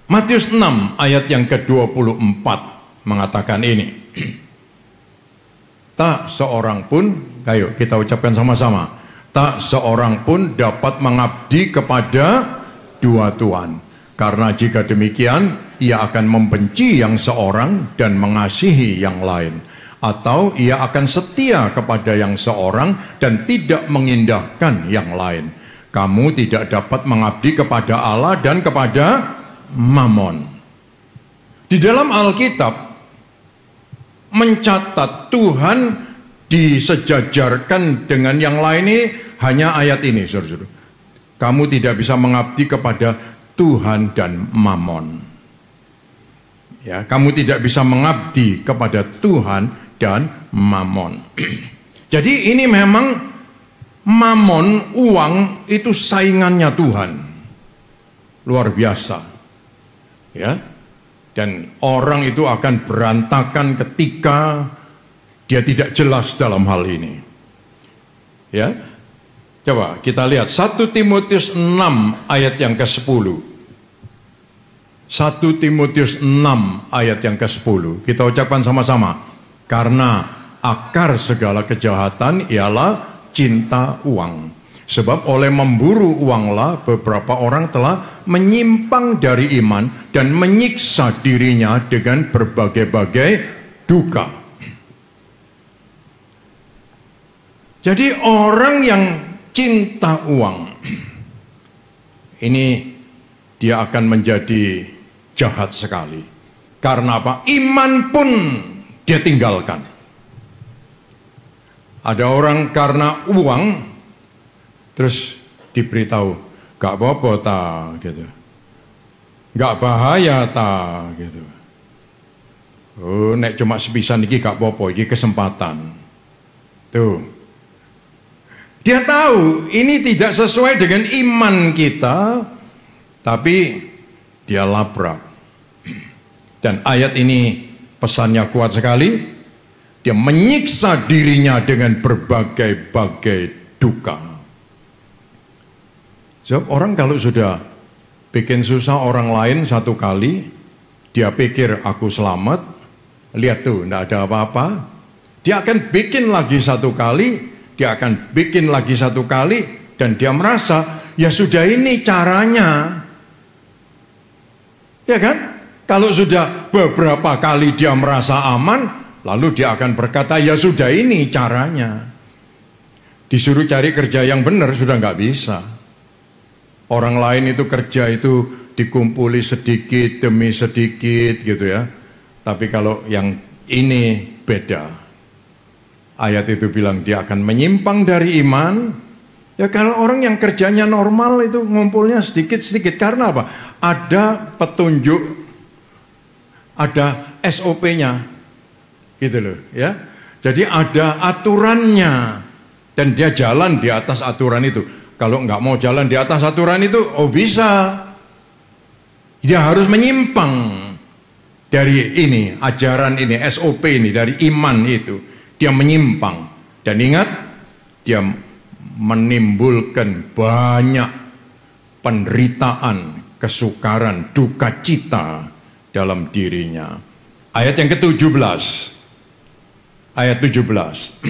Matius 6 ayat yang ke-24 mengatakan ini. Tak seorang pun, ayo kita ucapkan sama-sama. Tak seorang pun dapat mengabdi kepada dua tuan. Karena jika demikian, ia akan membenci yang seorang dan mengasihi yang lain. Atau ia akan setia kepada yang seorang dan tidak mengindahkan yang lain. Kamu tidak dapat mengabdi kepada Allah dan kepada Mammon. Di dalam Alkitab mencatat Tuhan disejajarkan dengan yang lain ini hanya ayat ini, saudara-saudara. Kamu tidak bisa mengabdi kepada Tuhan dan Mammon. Ya, kamu tidak bisa mengabdi kepada Tuhan dan Mamon. Jadi ini memang Mamon, uang itu saingannya Tuhan. Luar biasa. Ya. Dan orang itu akan berantakan ketika dia tidak jelas dalam hal ini. Ya. Coba kita lihat 1 Timotius 6 ayat yang ke-10. 1 Timotius 6 ayat yang ke-10. Kita ucapkan sama-sama. Karena akar segala kejahatan ialah cinta uang. Sebab oleh memburu uanglah beberapa orang telah menyimpang dari iman dan menyiksa dirinya dengan berbagai-bagai duka. Jadi orang yang cinta uang ini dia akan menjadi jahat sekali. Karena apa? Iman pun dia tinggalkan. Ada orang karena uang terus diberitahu, gak apa-apa ta gitu. Gak bahaya ta gitu. Oh, nek cuma sepisan iki gak apa-apa, iki kesempatan. Tuh. Dia tahu ini tidak sesuai dengan iman kita, tapi dia labrak. Dan ayat ini pesannya kuat sekali. Dia menyiksa dirinya dengan berbagai-bagai duka. Sebab orang kalau sudah bikin susah orang lain satu kali, dia pikir aku selamat, lihat tuh, tidak ada apa-apa. Dia akan bikin lagi satu kali, dia akan bikin lagi satu kali, dan dia merasa, ya sudah ini caranya. Ya kan? Kalau sudah beberapa kali dia merasa aman, lalu dia akan berkata, ya sudah ini caranya. Disuruh cari kerja yang benar, sudah nggak bisa. Orang lain itu kerja itu dikumpuli sedikit demi sedikit gitu ya. Tapi kalau yang ini beda. Ayat itu bilang dia akan menyimpang dari iman. Ya kalau orang yang kerjanya normal itu ngumpulnya sedikit-sedikit. Karena apa? Ada petunjuk, ada SOP-nya. Gitu loh ya. Jadi ada aturannya. Dan dia jalan di atas aturan itu. Kalau nggak mau jalan di atas aturan itu, oh bisa. Dia harus menyimpang dari ini, ajaran ini, SOP ini, dari iman itu. Dia menyimpang. Dan ingat, dia menimbulkan banyak penderitaan, kesukaran, duka cita dalam dirinya. Ayat yang ke-17. Ayat 17.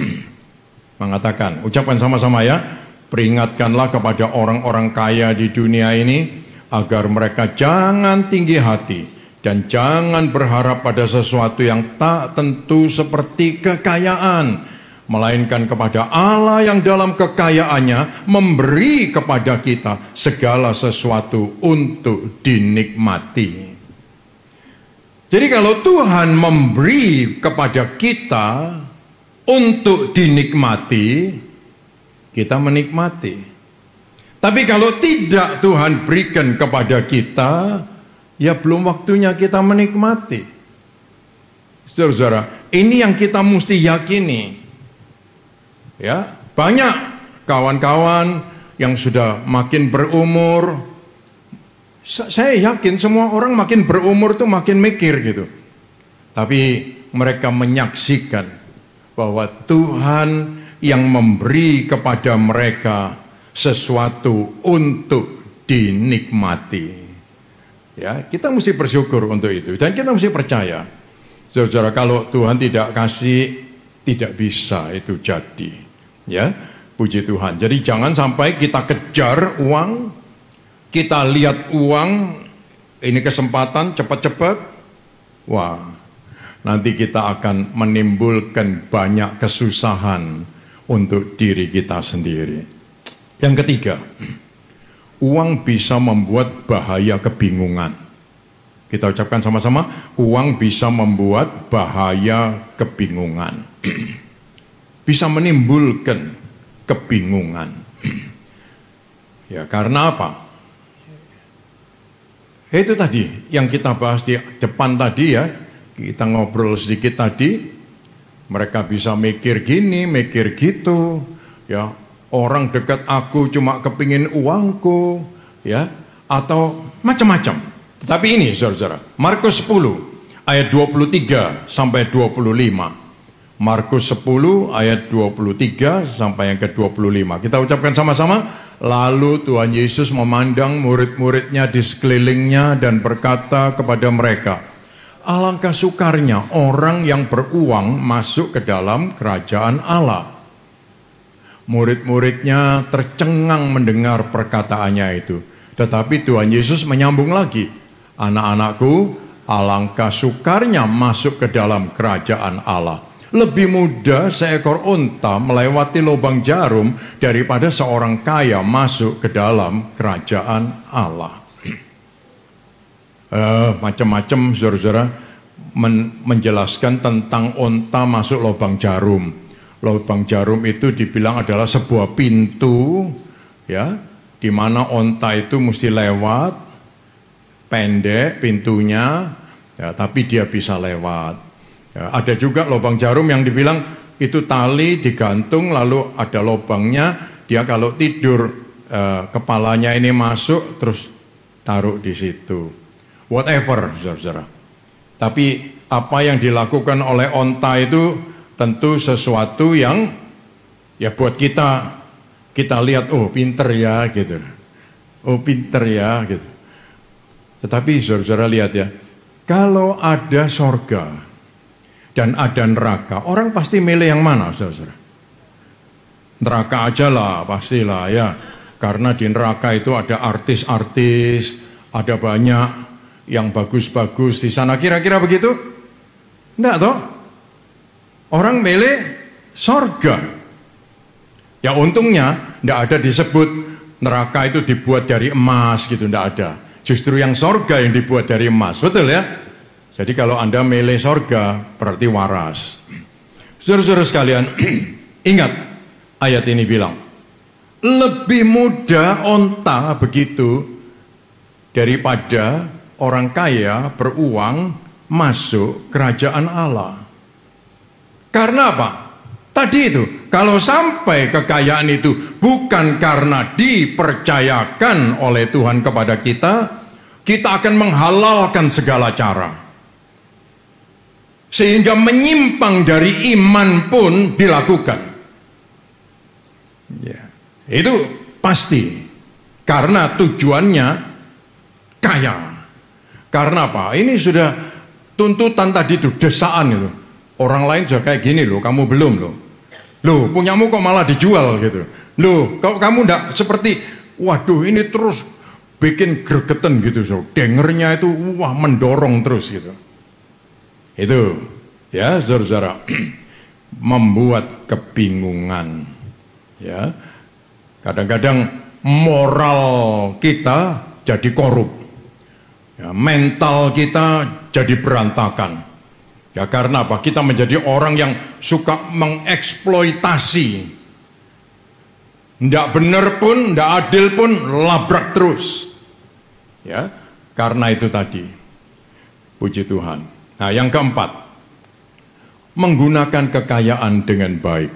Mengatakan, ucapkan sama-sama ya. Peringatkanlah kepada orang-orang kaya di dunia ini agar mereka jangan tinggi hati dan jangan berharap pada sesuatu yang tak tentu seperti kekayaan, melainkan kepada Allah yang dalam kekayaannya memberi kepada kita segala sesuatu untuk dinikmati. Jadi kalau Tuhan memberi kepada kita untuk dinikmati, kita menikmati. Tapi kalau tidak Tuhan berikan kepada kita, ya belum waktunya kita menikmati. Saudara-saudara, ini yang kita mesti yakini. Ya, banyak kawan-kawan yang sudah makin berumur. Saya yakin semua orang makin berumur tuh makin mikir gitu. Tapi mereka menyaksikan bahwa Tuhan yang memberi kepada mereka sesuatu untuk dinikmati. Ya, kita mesti bersyukur untuk itu dan kita mesti percaya. Saudara, kalau Tuhan tidak kasih, tidak bisa itu jadi. Ya, puji Tuhan. Jadi jangan sampai kita kejar uang, kita lihat uang, ini kesempatan cepat-cepat. Wah, nanti kita akan menimbulkan banyak kesusahan untuk diri kita sendiri. Yang ketiga, uang bisa membuat bahaya kebingungan. Kita ucapkan sama-sama, uang bisa membuat bahaya kebingungan. Bisa menimbulkan kebingungan. Ya, karena apa? Itu tadi yang kita bahas di depan tadi ya. Kita ngobrol sedikit tadi. Mereka bisa mikir gini, mikir gitu. Ya, orang dekat aku cuma kepingin uangku, ya, atau macam-macam. Tetapi ini saudara-saudara, Markus 10 ayat 23 sampai 25. Markus 10 ayat 23 sampai yang ke-25. Kita ucapkan sama-sama. Lalu Tuhan Yesus memandang murid-muridnya di sekelilingnya dan berkata kepada mereka, alangkah sukarnya orang yang beruang masuk ke dalam kerajaan Allah. Murid-muridnya tercengang mendengar perkataannya itu. Tetapi Tuhan Yesus menyambung lagi, anak-anakku, alangkah sukarnya masuk ke dalam kerajaan Allah. Lebih mudah seekor unta melewati lubang jarum daripada seorang kaya masuk ke dalam kerajaan Allah. Macam-macam saudara-saudara menjelaskan tentang unta masuk lubang jarum. Lubang jarum itu dibilang adalah sebuah pintu, ya, di mana unta itu mesti lewat, pendek pintunya, ya, tapi dia bisa lewat. Ya, ada juga lubang jarum yang dibilang itu tali digantung lalu ada lubangnya, dia kalau tidur kepalanya ini masuk terus taruh di situ. Whatever, saudara-saudara. Tapi apa yang dilakukan oleh onta itu tentu sesuatu yang ya buat kita lihat, oh pinter ya gitu. Oh pinter ya gitu. Tetapi saudara-saudara lihat ya, kalau ada sorga dan ada neraka, orang pasti milih yang mana saudara-saudara? Neraka aja lah, pastilah ya. Karena di neraka itu ada artis-artis, ada banyak yang bagus-bagus di sana. Kira-kira begitu? Enggak toh? Orang milih sorga. Ya untungnya enggak ada disebut neraka itu dibuat dari emas gitu, enggak ada. Justru yang sorga yang dibuat dari emas, betul ya? Jadi kalau Anda milih sorga berarti waras. Saudara-saudara sekalian, ingat ayat ini bilang, lebih mudah onta begitu daripada orang kaya beruang masuk kerajaan Allah. Karena apa? Tadi itu, kalau sampai kekayaan itu bukan karena dipercayakan oleh Tuhan kepada kita, kita akan menghalalkan segala cara. Sehingga menyimpang dari iman pun dilakukan. Ya, itu pasti. Karena tujuannya kaya. Karena apa? Ini sudah tuntutan tadi itu, desaan itu. Orang lain sudah kayak gini loh, kamu belum loh. Loh, punyamu kok malah dijual gitu. Loh, kalau kamu enggak seperti, waduh ini terus bikin gregetan gitu. So. Dengernya itu, wah mendorong terus gitu. Itu, ya saudara-saudara, membuat kebingungan. Ya, kadang-kadang moral kita jadi korup. Ya, mental kita jadi berantakan. Ya karena apa? Kita menjadi orang yang suka mengeksploitasi. Nggak benar pun, nggak adil pun, labrak terus. Ya, karena itu tadi. Puji Tuhan. Nah yang keempat, menggunakan kekayaan dengan baik.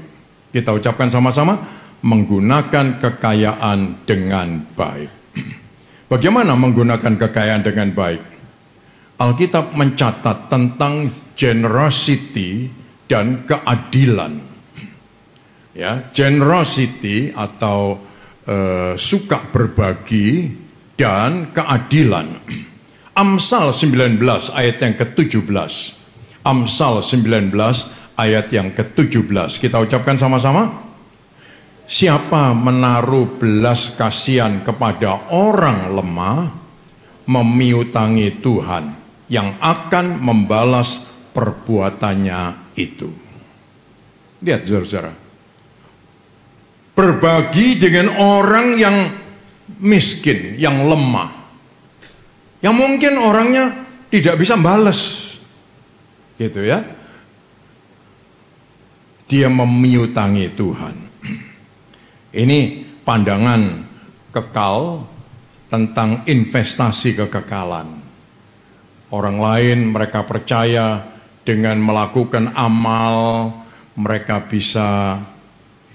Kita ucapkan sama-sama, menggunakan kekayaan dengan baik. Bagaimana menggunakan kekayaan dengan baik? Alkitab mencatat tentang generosity dan keadilan. Ya, generosity atau suka berbagi dan keadilan. Amsal 19 ayat yang ke-17. Amsal 19 ayat yang ke-17. Kita ucapkan sama-sama. Siapa menaruh belas kasihan kepada orang lemah, memiutangi Tuhan yang akan membalas perbuatannya itu. Lihat saudara-saudara. Berbagi dengan orang yang miskin, yang lemah. Yang mungkin orangnya tidak bisa balas. Gitu ya. Dia memiutangi Tuhan. Ini pandangan kekal tentang investasi kekekalan. Orang lain mereka percaya dengan melakukan amal mereka bisa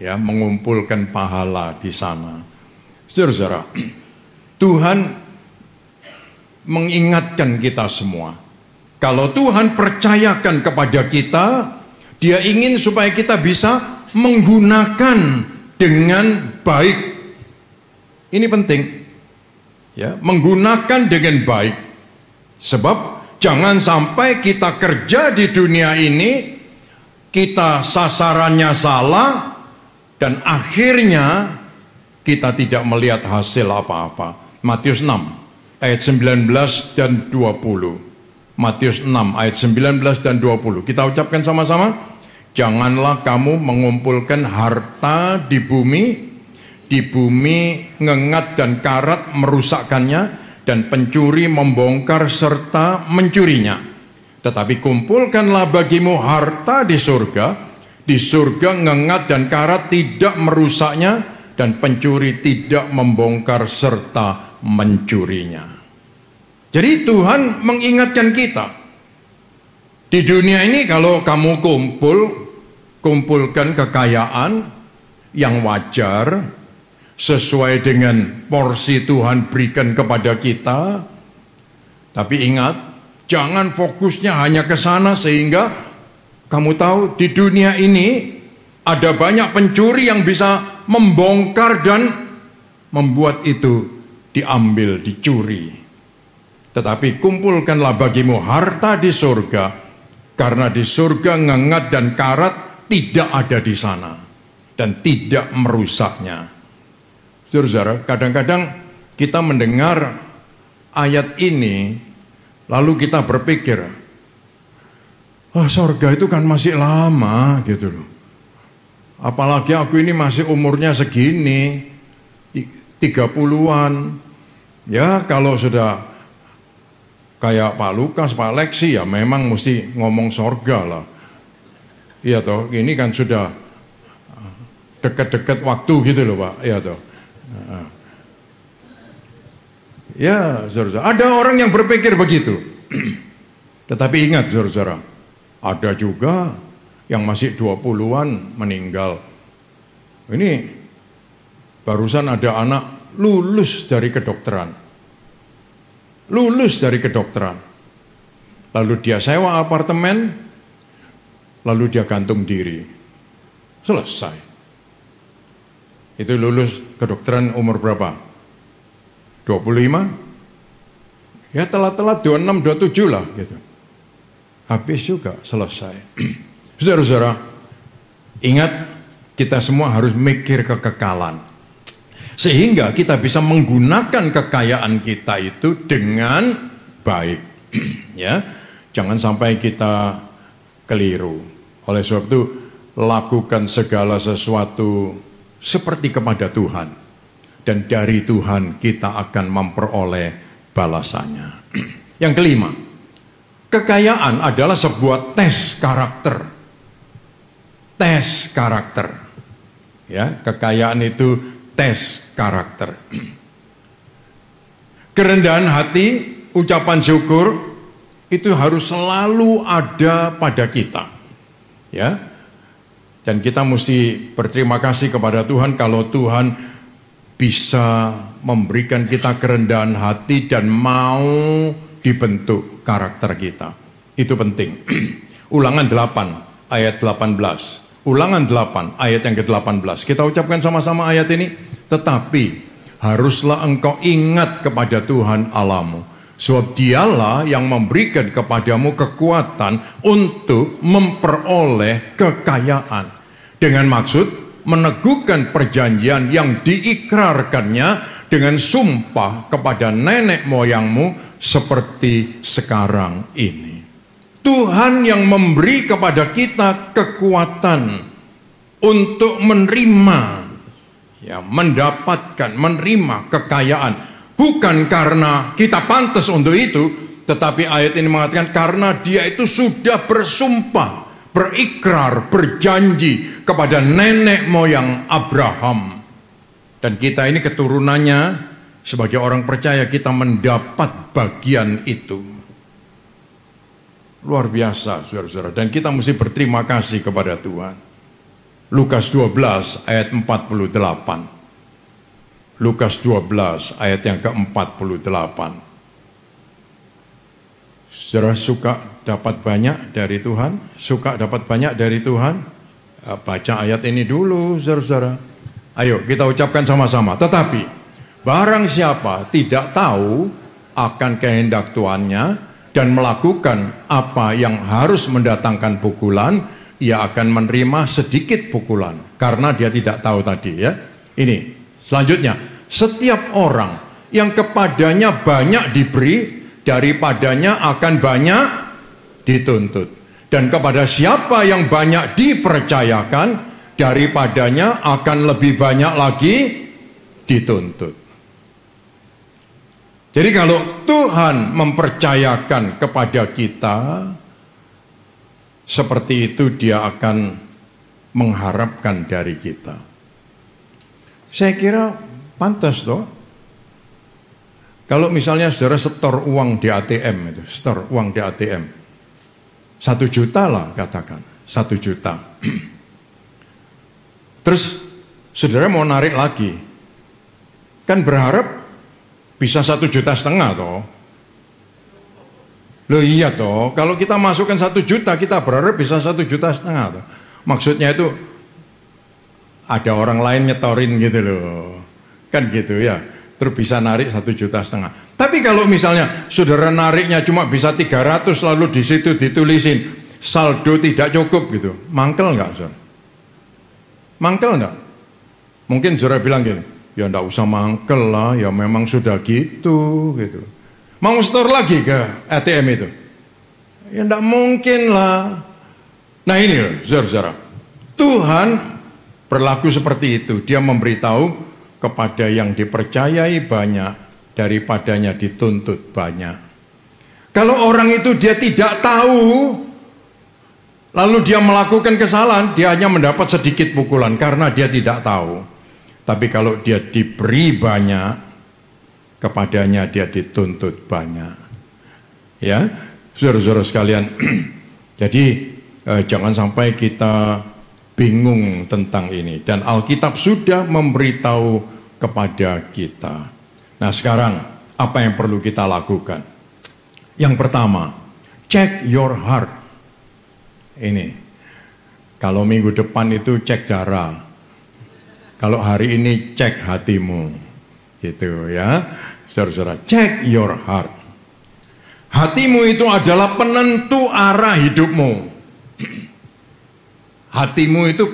mengumpulkan pahala di sana. Saudara-saudara, Tuhan mengingatkan kita semua. Kalau Tuhan percayakan kepada kita, Dia ingin supaya kita bisa menggunakan dengan baik. Ini penting. Menggunakan dengan baik. Sebab jangan sampai kita kerja di dunia ini, kita sasarannya salah, dan akhirnya kita tidak melihat hasil apa-apa. Matius 6 ayat 19 dan 20. Matius 6 ayat 19 dan 20. Kita ucapkan sama-sama. Janganlah kamu mengumpulkan harta di bumi ngengat dan karat merusakkannya, dan pencuri membongkar serta mencurinya. Tetapi kumpulkanlah bagimu harta di surga ngengat dan karat tidak merusaknya, dan pencuri tidak membongkar serta mencurinya. Jadi Tuhan mengingatkan kita, di dunia ini kalau kamu kumpulkan kekayaan yang wajar, sesuai dengan porsi Tuhan berikan kepada kita. Tapi ingat, jangan fokusnya hanya ke sana, sehingga kamu tahu di dunia ini ada banyak pencuri yang bisa membongkar dan membuat itu diambil, dicuri. Tetapi kumpulkanlah bagimu harta di surga, karena di surga ngengat dan karat tidak ada di sana, dan tidak merusaknya. Saudara, kadang-kadang kita mendengar ayat ini, lalu kita berpikir, surga itu kan masih lama gitu loh. Apalagi aku ini masih umurnya segini, 30-an. Ya kalau sudah kayak Pak Lukas, Pak Lexi, ya memang mesti ngomong sorga lah. Iya toh, ini kan sudah dekat-dekat waktu gitu loh Pak. Iya toh. Ya, saudara, ada orang yang berpikir begitu. Tetapi ingat saudara, ada juga yang masih 20-an meninggal. Ini barusan ada anak lulus dari kedokteran. Lalu dia sewa apartemen, lalu dia gantung diri. Selesai. Itu lulus kedokteran umur berapa? 25? Ya telat-telat 26, 27 lah gitu. Habis juga, selesai. Saudara-saudara, ingat kita semua harus mikir kekekalan. Sehingga kita bisa menggunakan kekayaan kita itu dengan baik. Ya, jangan sampai kita keliru. Oleh sebab itu, lakukan segala sesuatu seperti kepada Tuhan, dan dari Tuhan kita akan memperoleh balasannya. Yang kelima, kekayaan adalah sebuah tes karakter. Tes karakter. Ya, kekayaan itu tes karakter. Kerendahan hati, ucapan syukur itu harus selalu ada pada kita. Ya. Dan kita mesti berterima kasih kepada Tuhan kalau Tuhan bisa memberikan kita kerendahan hati dan mau dibentuk karakter kita. Itu penting. Ulangan 8 ayat 18. Ulangan 8 ayat yang ke-18. Kita ucapkan sama-sama ayat ini. Tetapi haruslah engkau ingat kepada Tuhan Allahmu, sebab Dialah yang memberikan kepadamu kekuatan untuk memperoleh kekayaan, dengan maksud meneguhkan perjanjian yang diikrarkannya dengan sumpah kepada nenek moyangmu seperti sekarang ini. Tuhan yang memberi kepada kita kekuatan untuk menerima, mendapatkan, menerima kekayaan. Bukan karena kita pantas untuk itu, tetapi ayat ini mengatakan karena dia itu sudah bersumpah, berikrar, berjanji kepada nenek moyang Abraham. Dan kita ini keturunannya sebagai orang percaya kita mendapat bagian itu. Luar biasa, saudara-saudara. Dan kita mesti berterima kasih kepada Tuhan. Lukas 12 ayat 48. Lukas 12 ayat yang ke-48. Saudara suka dapat banyak dari Tuhan? Suka dapat banyak dari Tuhan? Baca ayat ini dulu, saudara-saudara. Ayo kita ucapkan sama-sama. Tetapi barang siapa tidak tahu akan kehendak Tuannya dan melakukan apa yang harus mendatangkan pukulan, ia akan menerima sedikit pukulan karena dia tidak tahu tadi ya. Ini selanjutnya, setiap orang yang kepadanya banyak diberi, daripadanya akan banyak dituntut. Dan kepada siapa yang banyak dipercayakan, daripadanya akan lebih banyak lagi dituntut. Jadi kalau Tuhan mempercayakan kepada kita, seperti itu Dia akan mengharapkan dari kita. Saya kira pantas toh. Kalau misalnya saudara setor uang di ATM itu, setor uang di ATM, 1 juta lah katakan, 1 juta. Terus saudara mau narik lagi, kan berharap bisa 1,5 juta toh. Loh iya toh, kalau kita masukkan 1 juta, kita berharap bisa 1,5 juta toh. Maksudnya itu ada orang lain nyetorin gitu loh, kan gitu ya. Terus bisa narik 1,5 juta. Tapi kalau misalnya saudara nariknya cuma bisa 300, lalu di situ ditulisin saldo tidak cukup gitu, mangkel nggak saudara? Mangkel nggak? Mungkin saudara bilang gini, ya nggak usah mangkel lah, ya memang sudah gitu. Mau store lagi ke ATM itu? Ya nggak mungkin lah. Nah ini loh, saudara-saudara, Tuhan berlaku seperti itu. Dia memberitahu kepada yang dipercayai banyak, daripadanya dituntut banyak. Kalau orang itu dia tidak tahu, lalu dia melakukan kesalahan, dia hanya mendapat sedikit pukulan karena dia tidak tahu. Tapi kalau dia diberi banyak, kepadanya dia dituntut banyak. Ya, saudara-saudara sekalian. Jadi jangan sampai kita bingung tentang ini. Dan Alkitab sudah memberitahu kepada kita. Nah sekarang apa yang perlu kita lakukan? Yang pertama, check your heart. Ini, kalau minggu depan itu cek darah. Kalau hari ini cek hatimu. Gitu ya. Saudara-saudara, check your heart. Hatimu itu adalah penentu arah hidupmu. Hatimu itu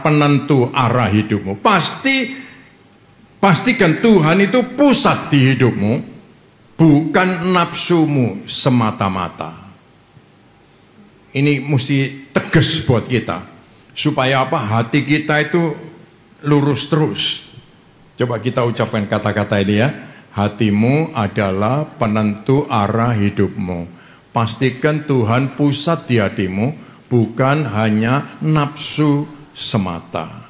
penentu arah hidupmu. Pastikan Tuhan itu pusat di hidupmu, bukan nafsumu semata-mata. Ini mesti tegas buat kita, supaya apa? Hati kita itu lurus terus. Coba kita ucapkan kata-kata ini ya. Hatimu adalah penentu arah hidupmu. Pastikan Tuhan pusat di hatimu, bukan hanya nafsu semata.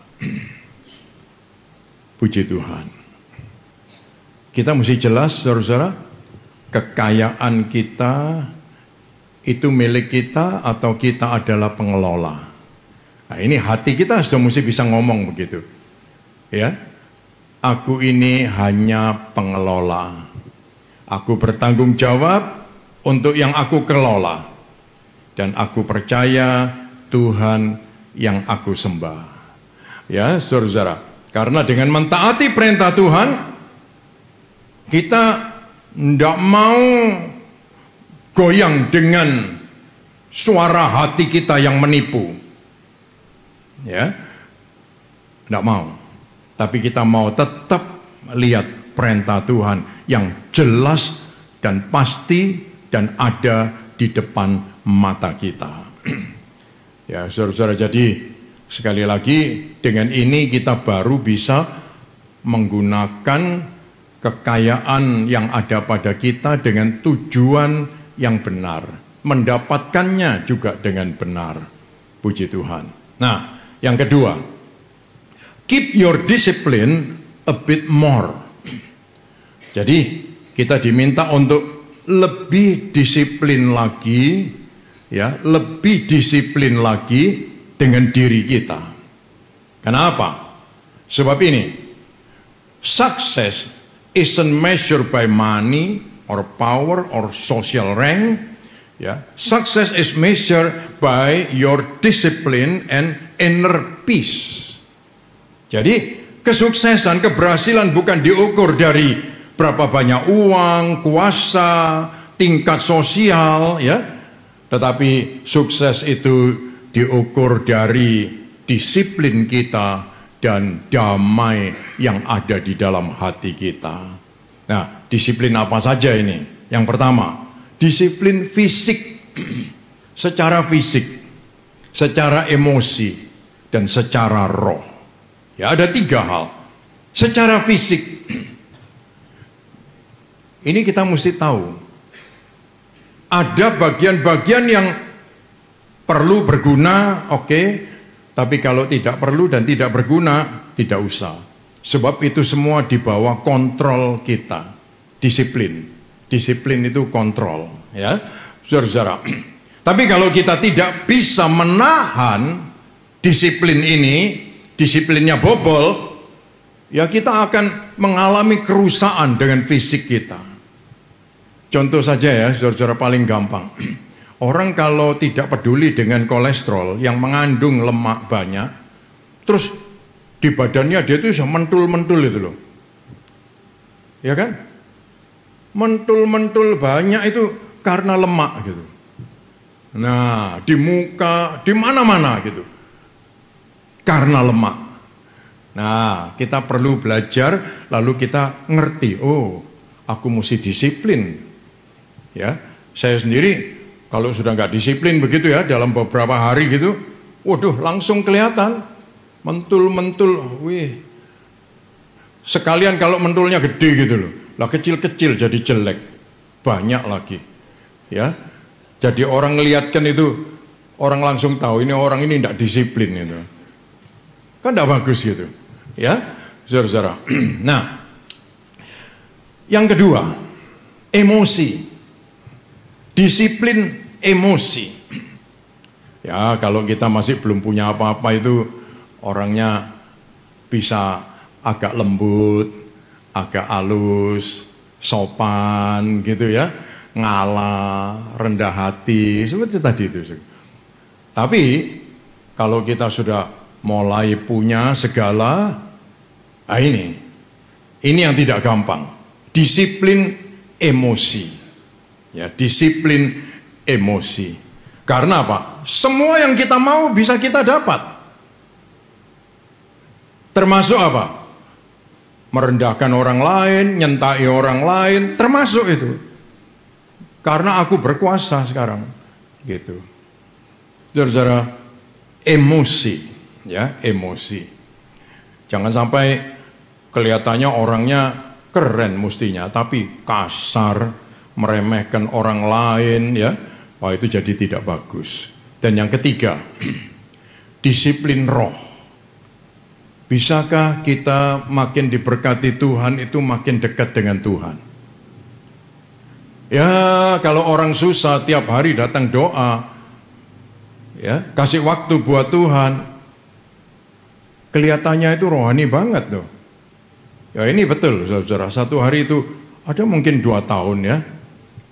Puji Tuhan. Kita mesti jelas, saudara-saudara, kekayaan kita itu milik kita atau kita adalah pengelola. Nah, ini hati kita sudah mesti bisa ngomong begitu. Ya. Aku ini hanya pengelola. Aku bertanggung jawab untuk yang aku kelola. Dan aku percaya Tuhan yang aku sembah. Ya, saudara-saudara. Karena dengan mentaati perintah Tuhan, kita tidak mau goyang dengan suara hati kita yang menipu. Ya, tidak mau. Tapi kita mau tetap lihat perintah Tuhan yang jelas dan pasti dan ada di depan mata kita. Ya, saudara-saudara, jadi sekali lagi dengan ini kita baru bisa menggunakan kekayaan yang ada pada kita dengan tujuan yang benar, mendapatkannya juga dengan benar. Puji Tuhan. Nah, yang kedua, keep your discipline a bit more. Jadi kita diminta untuk lebih disiplin lagi, ya, lebih disiplin lagi dengan diri kita. Kenapa? Sebab ini, success isn't measured by money or power or social rank. Ya, success is measured by your discipline and inner peace. Jadi kesuksesan, keberhasilan bukan diukur dari berapa banyak uang, kuasa, tingkat sosial, ya. Tetapi sukses itu diukur dari disiplin kita dan damai yang ada di dalam hati kita. Nah, disiplin apa saja ini? Yang pertama, disiplin fisik, secara fisik, secara emosi, dan secara roh. Ya, ada 3 hal. Secara fisik, ini kita mesti tahu, ada bagian-bagian yang perlu berguna, oke, tapi kalau tidak perlu dan tidak berguna, tidak usah. Sebab itu semua di bawah kontrol kita. Disiplin. Disiplin itu kontrol, ya, saudara-saudara. Tapi kalau kita tidak bisa menahan disiplin ini, disiplinnya bobol, ya kita akan mengalami kerusakan dengan fisik kita. Contoh saja ya, saudara-saudara, paling gampang. Orang kalau tidak peduli dengan kolesterol yang mengandung lemak banyak, terus di badannya dia itu bisa mentul-mentul itu loh. Ya kan? Mentul-mentul banyak itu karena lemak gitu. Nah, di muka, di mana-mana gitu. Karena lemak. Nah, kita perlu belajar, lalu kita ngerti, oh, aku mesti disiplin. Ya, saya sendiri kalau sudah nggak disiplin begitu ya, dalam beberapa hari gitu, waduh, langsung kelihatan mentul-mentul, wih. Sekalian kalau mentulnya gede gitu loh. Lah kecil-kecil jadi jelek, banyak lagi, ya. Jadi orang ngelihatkan itu, orang langsung tahu ini orang ini tidak disiplin itu, kan tidak bagus gitu, ya, saudara-saudara. Nah, yang kedua, emosi, disiplin emosi. Ya, kalau kita masih belum punya apa-apa itu, orangnya bisa agak lembut, agak halus, sopan gitu ya, ngalah, rendah hati, seperti tadi itu. Tapi kalau kita sudah mulai punya segala, nah ini yang tidak gampang, disiplin emosi, ya, disiplin emosi. Karena apa? Semua yang kita mau bisa kita dapat, termasuk apa? Merendahkan orang lain, nyentai orang lain, termasuk itu. Karena aku berkuasa sekarang, gitu. Saudara-saudara, emosi, ya, emosi. Jangan sampai kelihatannya orangnya keren mestinya, tapi kasar, meremehkan orang lain, ya. Wah, itu jadi tidak bagus. Dan yang ketiga, disiplin roh. Bisakah kita makin diberkati Tuhan itu makin dekat dengan Tuhan? Ya, kalau orang susah tiap hari datang doa, ya, kasih waktu buat Tuhan, kelihatannya itu rohani banget tuh. Ya, ini betul, saudara. Satu hari itu ada mungkin 2 tahun ya,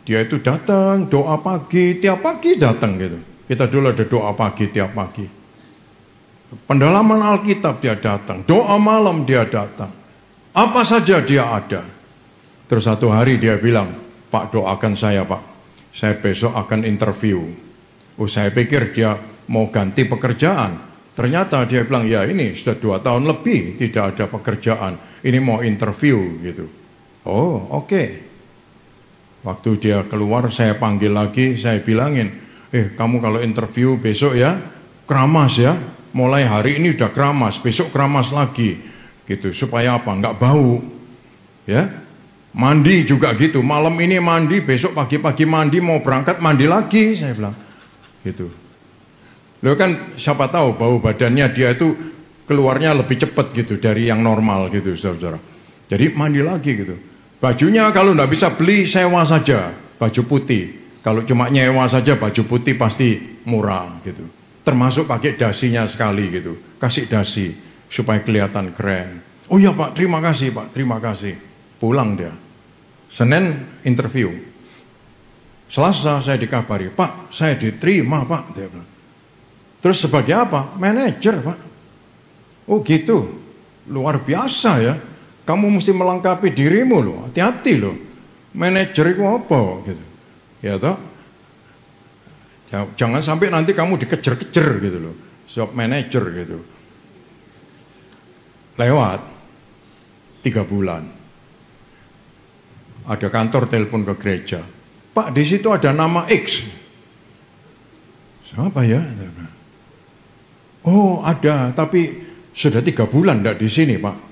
dia itu datang doa pagi, tiap pagi datang gitu. Kita dulu ada doa pagi tiap pagi. Pendalaman Alkitab dia datang, doa malam dia datang, apa saja dia ada. Terus satu hari dia bilang, Pak, doakan saya Pak, saya besok akan interview. Oh, saya pikir dia mau ganti pekerjaan. Ternyata dia bilang, ya ini sudah 2 tahun lebih tidak ada pekerjaan, ini mau interview gitu. Oh, oke. Waktu dia keluar saya panggil lagi, saya bilangin, kamu kalau interview besok ya, keramas ya. Mulai hari ini udah keramas, besok keramas lagi, gitu. Supaya apa? Nggak bau, ya. Mandi juga gitu. Malam ini mandi, besok pagi-pagi mandi, mau berangkat mandi lagi, saya bilang, gitu. Lo kan siapa tahu bau badannya dia itu keluarnya lebih cepat gitu dari yang normal gitu, saudara-saudara. Jadi mandi lagi gitu. Bajunya kalau nggak bisa beli, sewa saja baju putih. Kalau cuma nyewa saja baju putih pasti murah gitu. Termasuk pakai dasinya sekali gitu. Kasih dasi supaya kelihatan keren. Oh iya Pak, terima kasih Pak, terima kasih. Pulang dia. Senin interview. Selasa saya dikabari, Pak saya diterima Pak. Dia bilang. Terus sebagai apa? Manajer Pak. Oh gitu, luar biasa ya. Kamu mesti melengkapi dirimu loh, hati-hati loh. Manajer itu apa gitu. Ya toh? Jangan sampai nanti kamu dikejar-kejar gitu loh. Job manager gitu. Lewat 3 bulan. Ada kantor telepon ke gereja. Pak, di situ ada nama X. Siapa ya? Oh, ada, tapi sudah 3 bulan enggak di sini, Pak.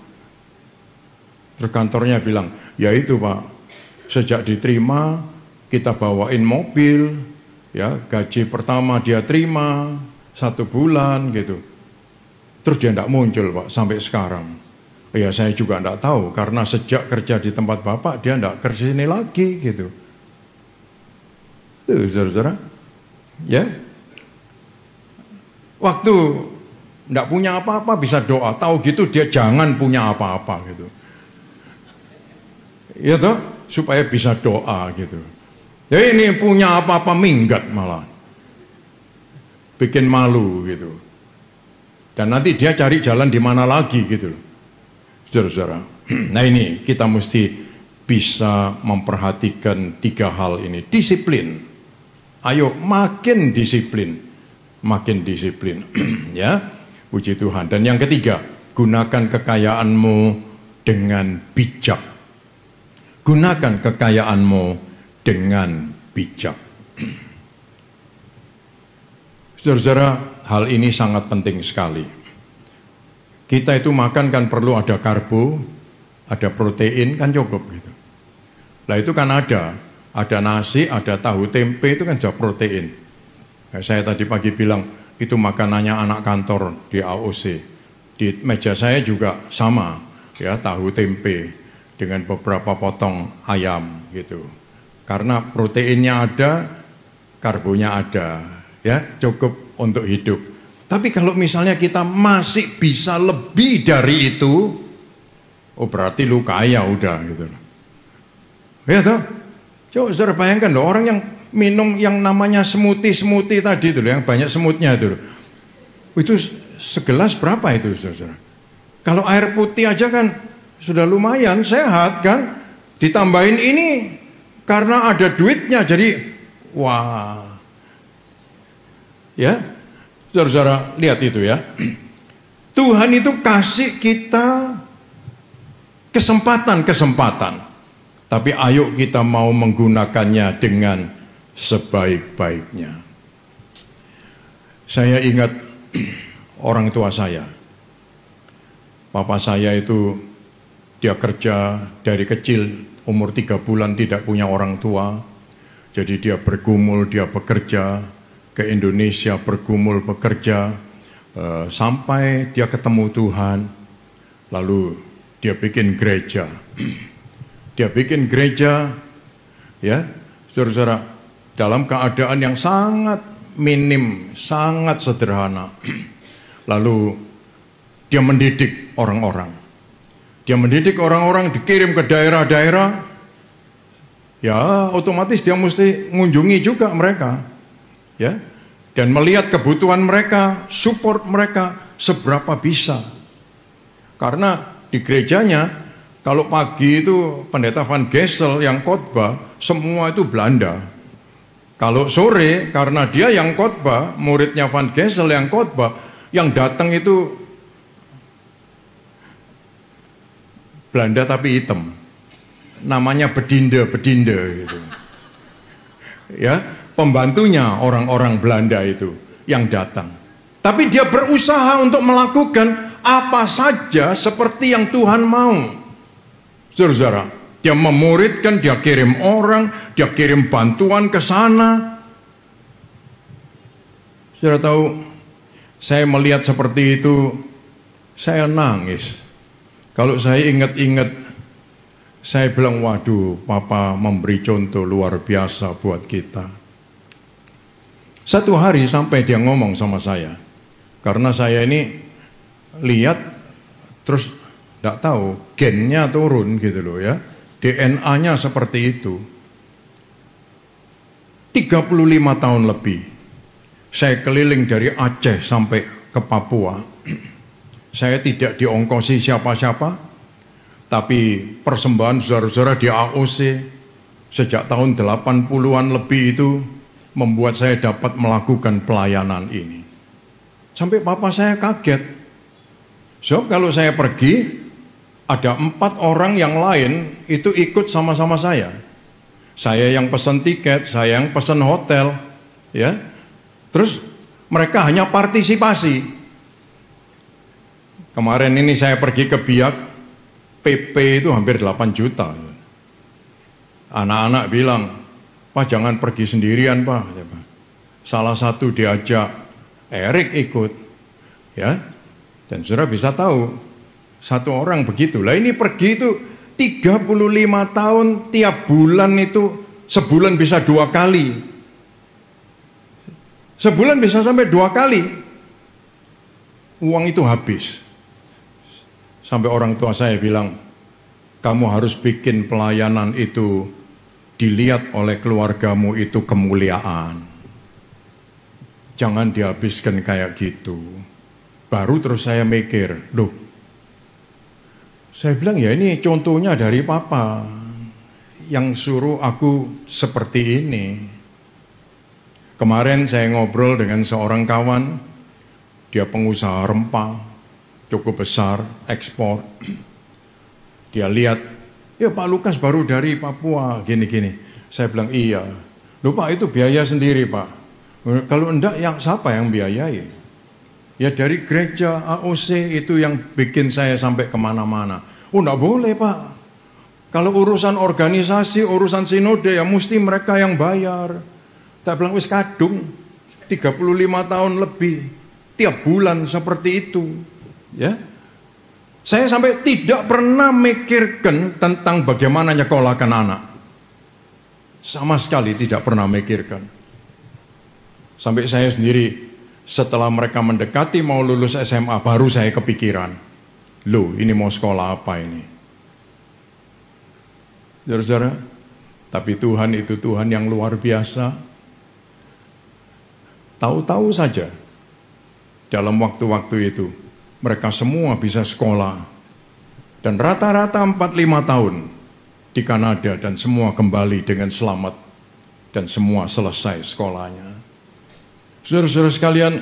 Terus kantornya bilang, ya itu Pak, sejak diterima kita bawain mobil, ya gaji pertama dia terima 1 bulan gitu. Terus dia enggak muncul Pak sampai sekarang. Ya saya juga enggak tahu karena sejak kerja di tempat Bapak dia enggak kerja sini lagi gitu. Tuh saudara-saudara, ya. Waktu enggak punya apa-apa bisa doa, tahu gitu dia jangan punya apa-apa gitu. Ya toh, supaya bisa doa gitu. Ya ini punya apa-apa minggat malah. Bikin malu gitu. Dan nanti dia cari jalan di mana lagi gitu loh. Saudara-saudara. Nah ini kita mesti bisa memperhatikan 3 hal ini. Disiplin. Ayo makin disiplin. Makin disiplin. Ya, puji Tuhan. Dan yang ketiga, gunakan kekayaanmu dengan bijak. Gunakan kekayaanmu dengan bijak. Saudara-saudara, hal ini sangat penting sekali. Kita itu makan kan perlu ada karbo, ada protein kan cukup gitu. Lah itu kan ada nasi, ada tahu tempe itu kan sudah protein. Nah, saya tadi pagi bilang itu makanannya anak kantor di AOC. Di meja saya juga sama, ya tahu tempe dengan beberapa potong ayam gitu. Karena proteinnya ada, karbonya ada, ya cukup untuk hidup. Tapi kalau misalnya kita masih bisa lebih dari itu, oh berarti lu kaya udah gitu. Ya toh? Coba saudara bayangkan loh, orang yang minum yang namanya smoothie tadi itu loh, yang banyak semutnya itu loh. Itu segelas berapa itu saudara? Kalau air putih aja kan sudah lumayan sehat kan? Ditambahin ini karena ada duitnya jadi wah. Ya, saudara-saudara lihat itu ya. Tuhan itu kasih kita kesempatan. Tapi ayo kita mau menggunakannya dengan sebaik-baiknya. Saya ingat orang tua saya. Papa saya itu dia kerja dari kecil, umur 3 bulan tidak punya orang tua. Jadi dia bergumul, dia bekerja ke Indonesia, bergumul, bekerja sampai dia ketemu Tuhan. Lalu dia bikin gereja. Dia bikin gereja, ya, saudara-saudara, dalam keadaan yang sangat minim, sangat sederhana. Lalu dia mendidik orang-orang. Dia mendidik orang-orang, dikirim ke daerah-daerah. Ya, otomatis dia mesti mengunjungi juga mereka. Ya, dan melihat kebutuhan mereka, support mereka seberapa bisa. Karena di gerejanya, kalau pagi itu pendeta Van Gessel yang khotbah, semua itu Belanda. Kalau sore, karena dia yang khotbah, muridnya Van Gessel yang khotbah, yang datang itu Belanda tapi hitam. Namanya bedinde gitu. Ya, pembantunya orang-orang Belanda itu yang datang. Tapi dia berusaha untuk melakukan apa saja seperti yang Tuhan mau. Saudara, dia memuridkan, dia kirim orang, dia kirim bantuan ke sana. Saudara tahu, saya melihat seperti itu, saya nangis. Kalau saya ingat-ingat Saya bilang, waduh, Papa memberi contoh luar biasa buat kita. Satu hari sampai dia ngomong sama saya, karena saya ini lihat terus tidak tahu gennya turun gitu loh ya, DNA-nya seperti itu. 35 tahun lebih saya keliling dari Aceh sampai ke Papua. Saya tidak diongkosi siapa-siapa, tapi persembahan saudara-saudara di AOC sejak tahun 80-an lebih itu membuat saya dapat melakukan pelayanan ini. Sampai Papa saya kaget. So, kalau saya pergi, ada 4 orang yang lain itu ikut sama-sama saya. Saya yang pesan tiket, saya yang pesan hotel, ya. Terus mereka hanya partisipasi. Kemarin ini saya pergi ke Biak, PP itu hampir 8 juta. Anak-anak bilang, Pak jangan pergi sendirian Pak. Salah satu diajak Erik ikut, ya. Dan saudara bisa tahu, satu orang begitulah. Ini pergi itu 35 tahun, tiap bulan itu sebulan bisa 2 kali. Sebulan bisa sampai 2 kali. Uang itu habis. Sampai orang tua saya bilang, kamu harus bikin pelayanan itu dilihat oleh keluargamu itu kemuliaan. Jangan dihabiskan kayak gitu. Baru terus saya mikir, loh, saya bilang ya ini contohnya dari Papa yang suruh aku seperti ini. Kemarin saya ngobrol dengan seorang kawan, dia pengusaha rempah, cukup besar, ekspor. Dia lihat, ya Pak Lukas baru dari Papua, gini-gini. Saya bilang, iya. Loh Pak, itu biaya sendiri Pak. Kalau enggak, siapa yang biayai? Ya dari gereja AOC itu yang bikin saya sampai kemana-mana. Oh enggak boleh Pak. Kalau urusan organisasi, urusan sinode, ya mesti mereka yang bayar. Tak bilang, wis kadung, 35 tahun lebih, tiap bulan seperti itu. Ya. Saya sampai tidak pernah mikirkan tentang bagaimana nyekolahkan anak. Sama sekali tidak pernah mikirkan. Sampai saya sendiri setelah mereka mendekati mau lulus SMA baru saya kepikiran. Loh ini mau sekolah apa ini? Saudara-saudara, tapi Tuhan itu Tuhan yang luar biasa. Tahu-tahu saja dalam waktu-waktu itu mereka semua bisa sekolah. Dan rata-rata 45 tahun di Kanada dan semua kembali dengan selamat. Dan semua selesai sekolahnya. Saudara-saudara sekalian,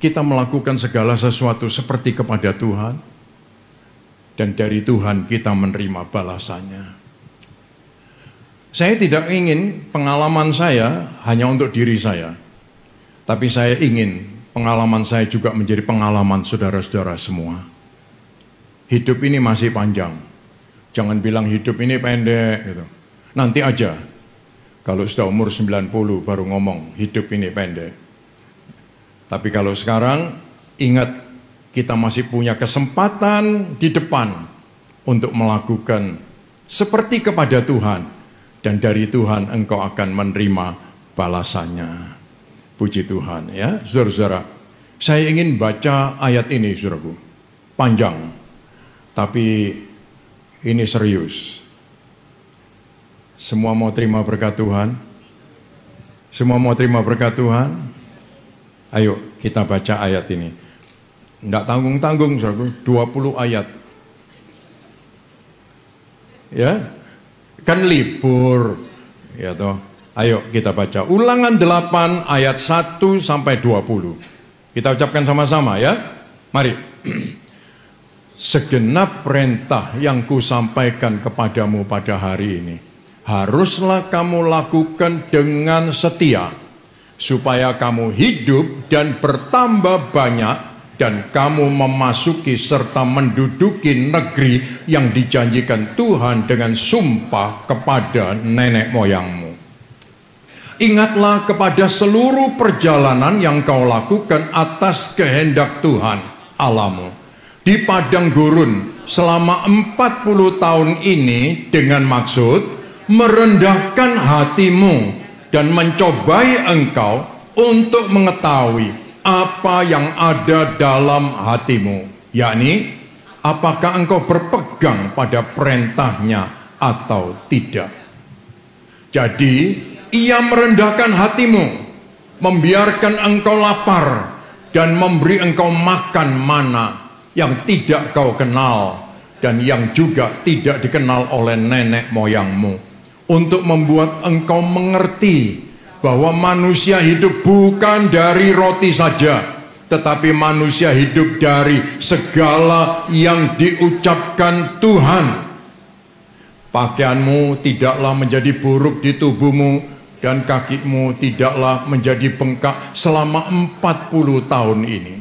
kita melakukan segala sesuatu seperti kepada Tuhan. Dan dari Tuhan kita menerima balasannya. Saya tidak ingin pengalaman saya hanya untuk diri saya. Tapi saya ingin pengalaman saya juga menjadi pengalaman saudara-saudara semua. Hidup ini masih panjang. Jangan bilang hidup ini pendek gitu. Nanti aja. Kalau sudah umur 90 baru ngomong hidup ini pendek. Tapi kalau sekarang ingat kita masih punya kesempatan di depan untuk melakukan seperti kepada Tuhan. Dan dari Tuhan engkau akan menerima balasannya. Puji Tuhan ya, saudara-saudara. Saya ingin baca ayat ini, saudaraku. Panjang, tapi ini serius. Semua mau terima berkat Tuhan? Semua mau terima berkat Tuhan? Ayo kita baca ayat ini. Tidak tanggung-tanggung, saudaraku. 20 ayat. Ya, kan libur. Ya toh. Ayo kita baca Ulangan 8 ayat 1 sampai 20. Kita ucapkan sama-sama ya. Mari. Segenap perintah yang kusampaikan kepadamu pada hari ini haruslah kamu lakukan dengan setia, supaya kamu hidup dan bertambah banyak, dan kamu memasuki serta menduduki negeri yang dijanjikan Tuhan dengan sumpah kepada nenek moyangmu. Ingatlah kepada seluruh perjalanan yang kau lakukan atas kehendak Tuhan Allahmu di padang gurun selama 40 tahun ini dengan maksud merendahkan hatimu dan mencobai engkau untuk mengetahui apa yang ada dalam hatimu, yakni apakah engkau berpegang pada perintahnya atau tidak. Jadi ia merendahkan hatimu, membiarkan engkau lapar dan memberi engkau makan mana yang tidak kau kenal dan yang juga tidak dikenal oleh nenek moyangmu, untuk membuat engkau mengerti bahwa manusia hidup bukan dari roti saja, tetapi manusia hidup dari segala yang diucapkan Tuhan. Pakaianmu tidaklah menjadi buruk di tubuhmu, dan kakimu tidaklah menjadi bengkak selama 40 tahun ini.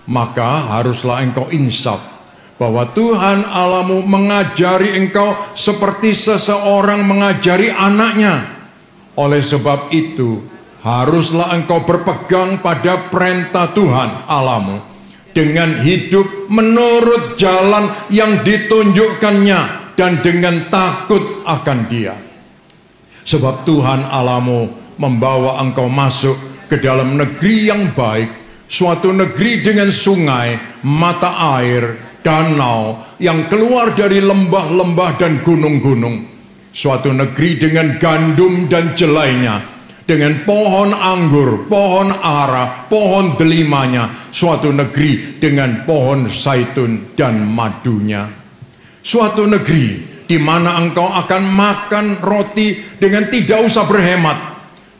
Maka haruslah engkau insaf bahwa Tuhan Allahmu mengajari engkau seperti seseorang mengajari anaknya. Oleh sebab itu, haruslah engkau berpegang pada perintah Tuhan Allahmu dengan hidup menurut jalan yang ditunjukkannya dan dengan takut akan Dia. Sebab Tuhan Allahmu membawa engkau masuk ke dalam negeri yang baik, suatu negeri dengan sungai, mata air, danau yang keluar dari lembah-lembah dan gunung-gunung, suatu negeri dengan gandum dan jelainya, dengan pohon anggur, pohon ara, pohon delimanya, suatu negeri dengan pohon zaitun dan madunya, suatu negeri di mana engkau akan makan roti dengan tidak usah berhemat,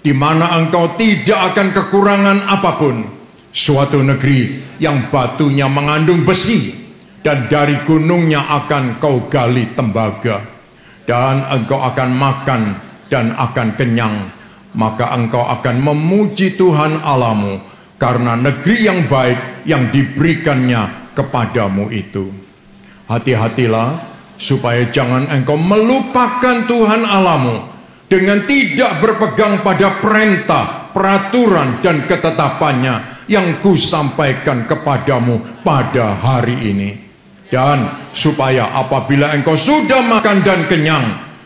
di mana engkau tidak akan kekurangan apapun, suatu negeri yang batunya mengandung besi dan dari gunungnya akan kau gali tembaga, dan engkau akan makan dan akan kenyang. Maka engkau akan memuji Tuhan Allahmu karena negeri yang baik yang diberikannya kepadamu itu. Hati-hatilah supaya jangan engkau melupakan Tuhan Allahmu dengan tidak berpegang pada perintah, peraturan dan ketetapannya yang kusampaikan kepadamu pada hari ini. Dan supaya apabila engkau sudah makan dan kenyang,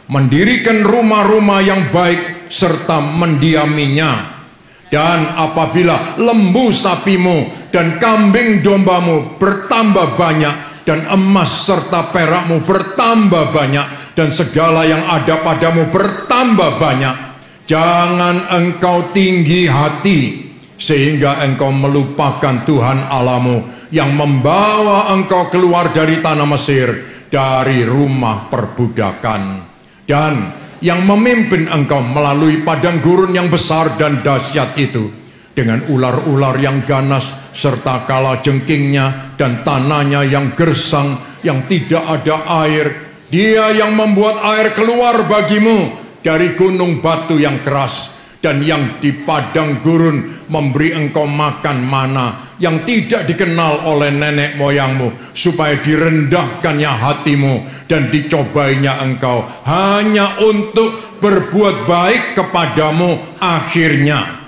mendirikan rumah-rumah yang baik serta mendiaminya. Dan apabila lembu sapimu dan kambing dombamu bertambah banyak, dan emas serta perakmu bertambah banyak, dan segala yang ada padamu bertambah banyak, jangan engkau tinggi hati sehingga engkau melupakan Tuhan Allahmu yang membawa engkau keluar dari tanah Mesir, dari rumah perbudakan, dan yang memimpin engkau melalui padang gurun yang besar dan dahsyat itu, dengan ular-ular yang ganas serta kalajengkingnya dan tanahnya yang gersang yang tidak ada air. Dia yang membuat air keluar bagimu dari gunung batu yang keras, dan yang di padang gurun memberi engkau makan mana yang tidak dikenal oleh nenek moyangmu, supaya direndahkannya hatimu dan dicobainya engkau hanya untuk berbuat baik kepadamu akhirnya.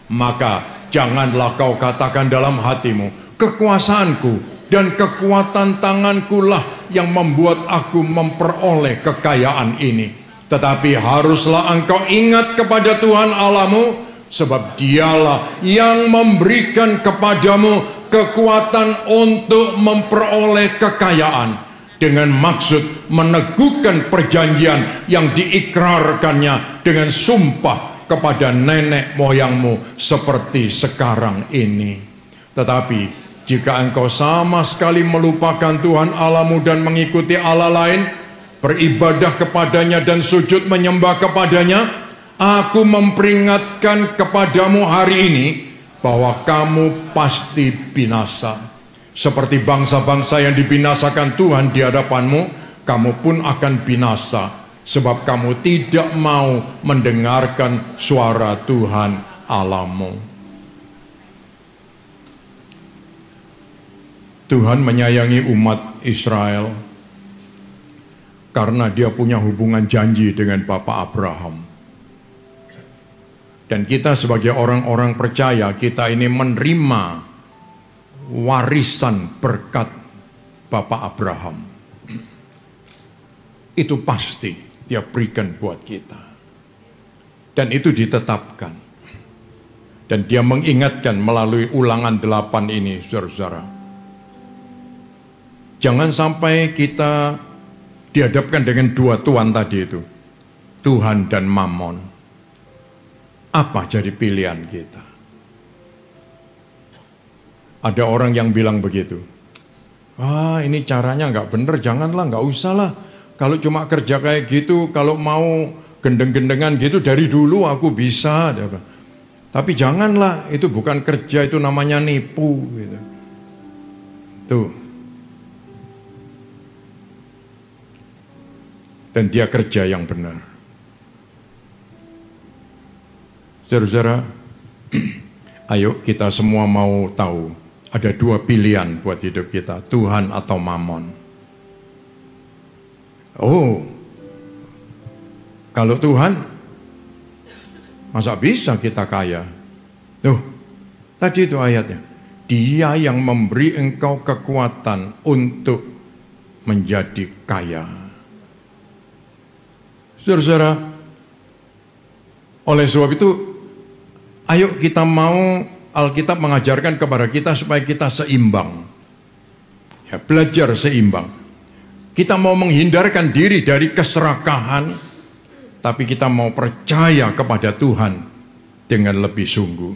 Maka janganlah kau katakan dalam hatimu, kekuasaanku dan kekuatan tanganku lah yang membuat aku memperoleh kekayaan ini. Tetapi haruslah engkau ingat kepada Tuhan Allahmu, sebab Dialah yang memberikan kepadamu kekuatan untuk memperoleh kekayaan, dengan maksud meneguhkan perjanjian yang diikrarkannya dengan sumpah kepada nenek moyangmu seperti sekarang ini. Tetapi jika engkau sama sekali melupakan Tuhan Allahmu dan mengikuti Allah lain, beribadah kepadanya dan sujud menyembah kepadanya, aku memperingatkan kepadamu hari ini bahwa kamu pasti binasa. Seperti bangsa-bangsa yang dibinasakan Tuhan di hadapanmu, kamu pun akan binasa, sebab kamu tidak mau mendengarkan suara Tuhan Allahmu. Tuhan menyayangi umat Israel karena Dia punya hubungan janji dengan Bapa Abraham. Dan kita sebagai orang-orang percaya, kita ini menerima warisan berkat Bapa Abraham. itu pasti Dia berikan buat kita. Dan itu ditetapkan. Dan Dia mengingatkan melalui Ulangan 8 ini, saudara-saudara. Jangan sampai kita dihadapkan dengan dua Tuhan tadi itu. Tuhan dan Mammon. Apa jadi pilihan kita? Ada orang yang bilang begitu. Wah, ini caranya nggak bener, janganlah, nggak usah lah. Kalau cuma kerja kayak gitu, kalau mau gendeng-gendengan gitu dari dulu aku bisa. Tapi janganlah, itu bukan kerja, itu namanya nipu. Gitu. Tuh. Dan dia kerja yang benar. Saudara-saudara, ayo kita semua mau tahu, ada dua pilihan buat hidup kita, Tuhan atau Mammon. Oh, kalau Tuhan, masa bisa kita kaya? Tuh, tadi itu ayatnya. Dia yang memberi engkau kekuatan untuk menjadi kaya. Saudara-saudara, oleh sebab itu, ayo kita mau Alkitab mengajarkan kepada kita supaya kita seimbang. Ya, belajar seimbang. Kita mau menghindarkan diri dari keserakahan, tapi kita mau percaya kepada Tuhan dengan lebih sungguh.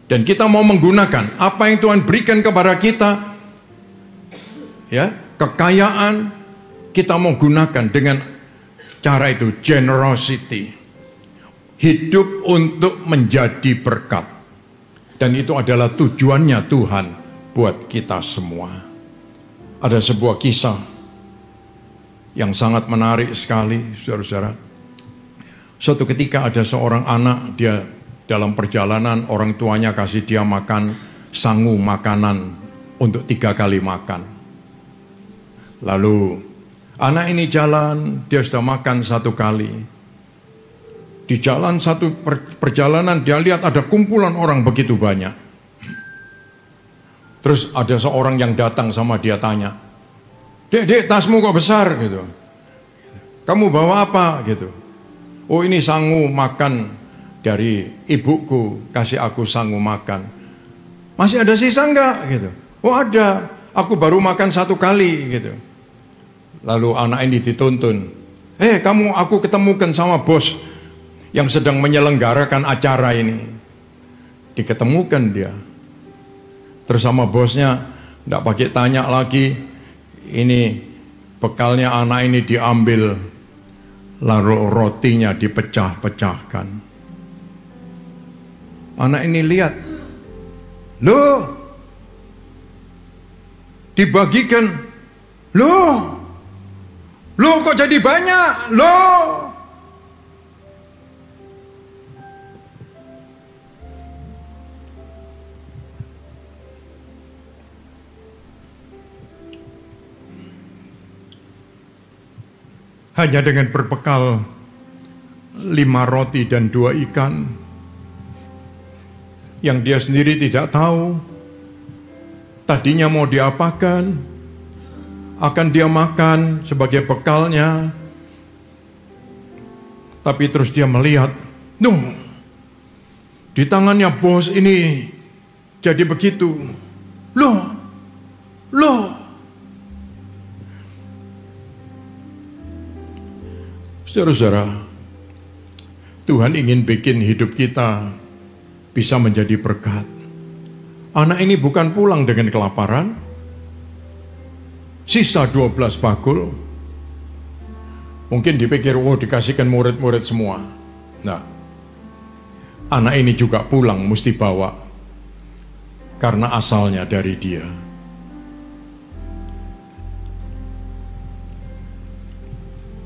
Dan kita mau menggunakan apa yang Tuhan berikan kepada kita, ya, kekayaan, kita mau gunakan dengan cara itu, generosity. Hidup untuk menjadi berkat. Dan itu adalah tujuannya Tuhan buat kita semua. Ada sebuah kisah yang sangat menarik sekali, saudara-saudara. Suatu ketika ada seorang anak, dia dalam perjalanan, orang tuanya kasih dia makan sangu makanan untuk 3 kali makan. Lalu anak ini jalan, dia sudah makan 1 kali. Di jalan satu perjalanan dia lihat ada kumpulan orang begitu banyak. Terus ada seorang yang datang sama dia tanya, Dek, tasmu kok besar gitu. Kamu bawa apa gitu? Oh, ini sangu makan dari ibuku, kasih aku sangu makan. Masih ada sisa enggak gitu? Oh, ada. Aku baru makan 1 kali gitu. Lalu anak ini dituntun. Kamu, aku ketemukan sama bos yang sedang menyelenggarakan acara ini. Diketemukan dia. Terus sama bosnya, tidak pakai tanya lagi, ini bekalnya anak ini diambil, lalu rotinya dipecah-pecahkan. Anak ini lihat, loh, dibagikan, loh kok jadi banyak, loh. Hanya dengan berbekal 5 roti dan 2 ikan yang dia sendiri tidak tahu tadinya mau diapakan, akan dia makan sebagai bekalnya. Tapi terus dia melihat, di tangannya bos ini jadi begitu. Loh. Saudara-saudara, Tuhan ingin bikin hidup kita bisa menjadi berkat. Anak ini bukan pulang dengan kelaparan, sisa 12 bakul. Mungkin dipikir, dikasihkan murid-murid semua. Nah, anak ini juga pulang mesti bawa, karena asalnya dari dia.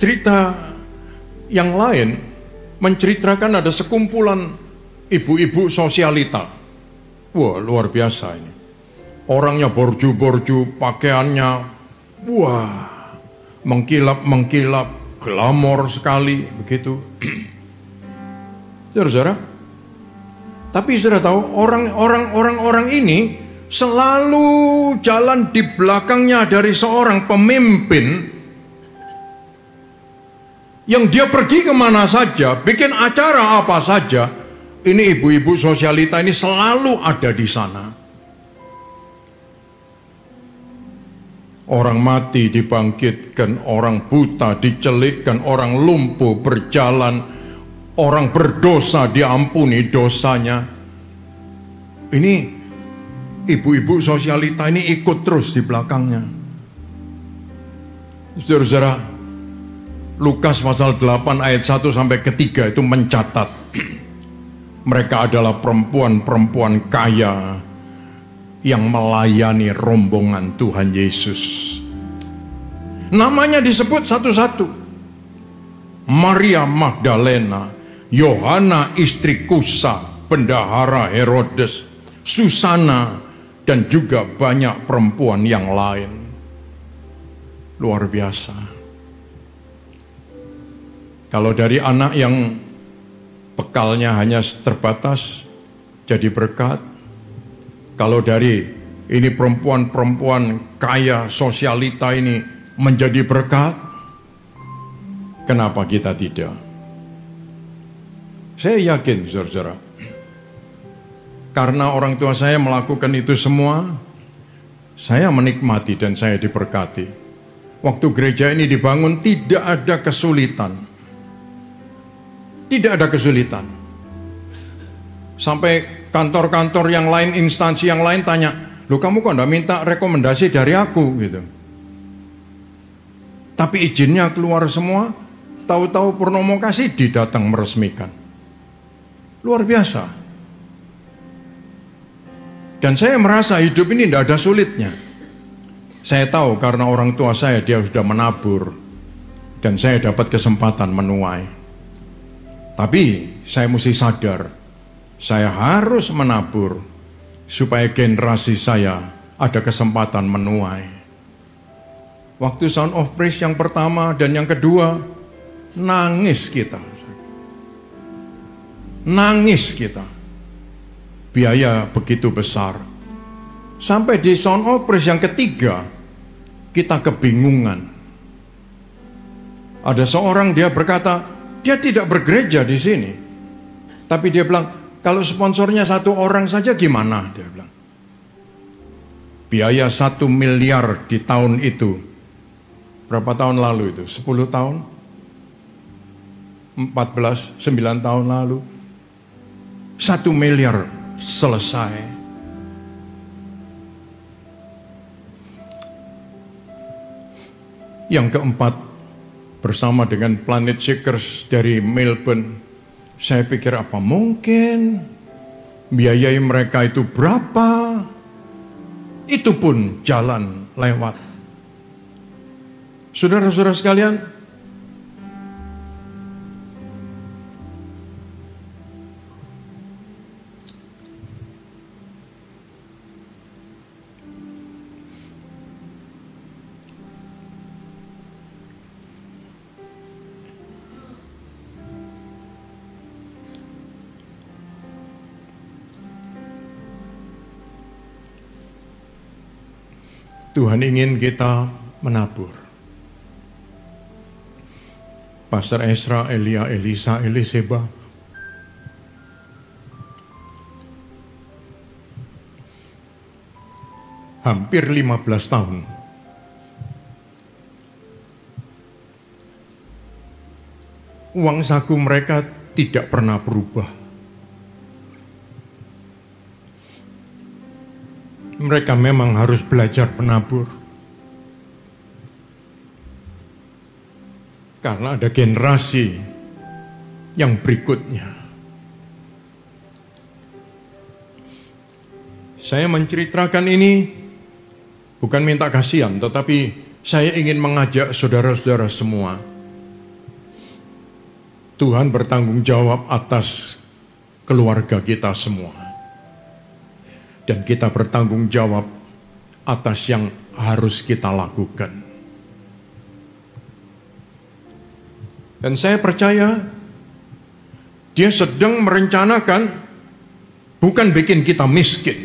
Cerita yang lain menceritakan ada sekumpulan ibu-ibu sosialita. Wah, luar biasa ini. Orangnya borju-borju, pakaiannya, wah, mengkilap-mengkilap, glamor sekali, begitu. Saudara-saudara, tapi sudah tahu orang-orang ini selalu jalan di belakangnya dari seorang pemimpin Yang dia pergi kemana saja, bikin acara apa saja, ini ibu-ibu sosialita ini selalu ada di sana. Orang mati dibangkitkan, orang buta dicelikkan, orang lumpuh berjalan, orang berdosa diampuni dosanya. Ini ibu-ibu sosialita ini ikut terus di belakangnya. Saudara-saudara, Lukas pasal 8 ayat 1 sampai ke 3 itu mencatat mereka adalah perempuan-perempuan kaya yang melayani rombongan Tuhan Yesus. Namanya disebut satu-satu. Maria Magdalena, Yohana istri Kusa, bendahara Herodes, Susana, dan juga banyak perempuan yang lain. Luar biasa. Kalau dari anak yang bekalnya hanya terbatas, jadi berkat. Kalau dari ini perempuan-perempuan kaya sosialita ini menjadi berkat, kenapa kita tidak? Saya yakin, saudara-saudara, karena orang tua saya melakukan itu semua, saya menikmati dan saya diberkati. Waktu gereja ini dibangun tidak ada kesulitan. Tidak ada kesulitan. Sampai kantor-kantor yang lain, instansi yang lain tanya, "Loh, kamu kok enggak minta rekomendasi dari aku?" gitu. Tapi izinnya keluar semua, tahu-tahu Purnomo Kasidi datang meresmikan. Luar biasa. Dan saya merasa hidup ini tidak ada sulitnya. Saya tahu karena orang tua saya dia sudah menabur dan saya dapat kesempatan menuai. Tapi saya mesti sadar, saya harus menabur supaya generasi saya ada kesempatan menuai. Waktu Sound of Praise yang pertama dan yang kedua, nangis kita. Nangis kita. Biaya begitu besar. Sampai di Sound of Praise yang ketiga, kita kebingungan. Ada seorang dia berkata, dia tidak bergereja di sini. Tapi dia bilang, kalau sponsornya satu orang saja gimana? Dia bilang. Biaya 1 miliar di tahun itu. Berapa tahun lalu itu? 10 tahun? 14, 9 tahun lalu. 1 miliar selesai. Yang keempat, bersama dengan Planet Shakers dari Melbourne, saya pikir apa mungkin biayai mereka itu berapa? Itu pun jalan lewat. Saudara-saudara sekalian, Tuhan ingin kita menabur. Pastor Ezra, Elia, Elisa, Eliseba, hampir 15 tahun. Uang saku mereka tidak pernah berubah. Mereka memang harus belajar menabur. Karena ada generasi yang berikutnya. Saya menceritakan ini bukan minta kasihan, tetapi saya ingin mengajak saudara-saudara semua. Tuhan bertanggung jawab atas keluarga kita semua. Dan kita bertanggung jawab atas yang harus kita lakukan. Dan saya percaya Dia sedang merencanakan bukan bikin kita miskin,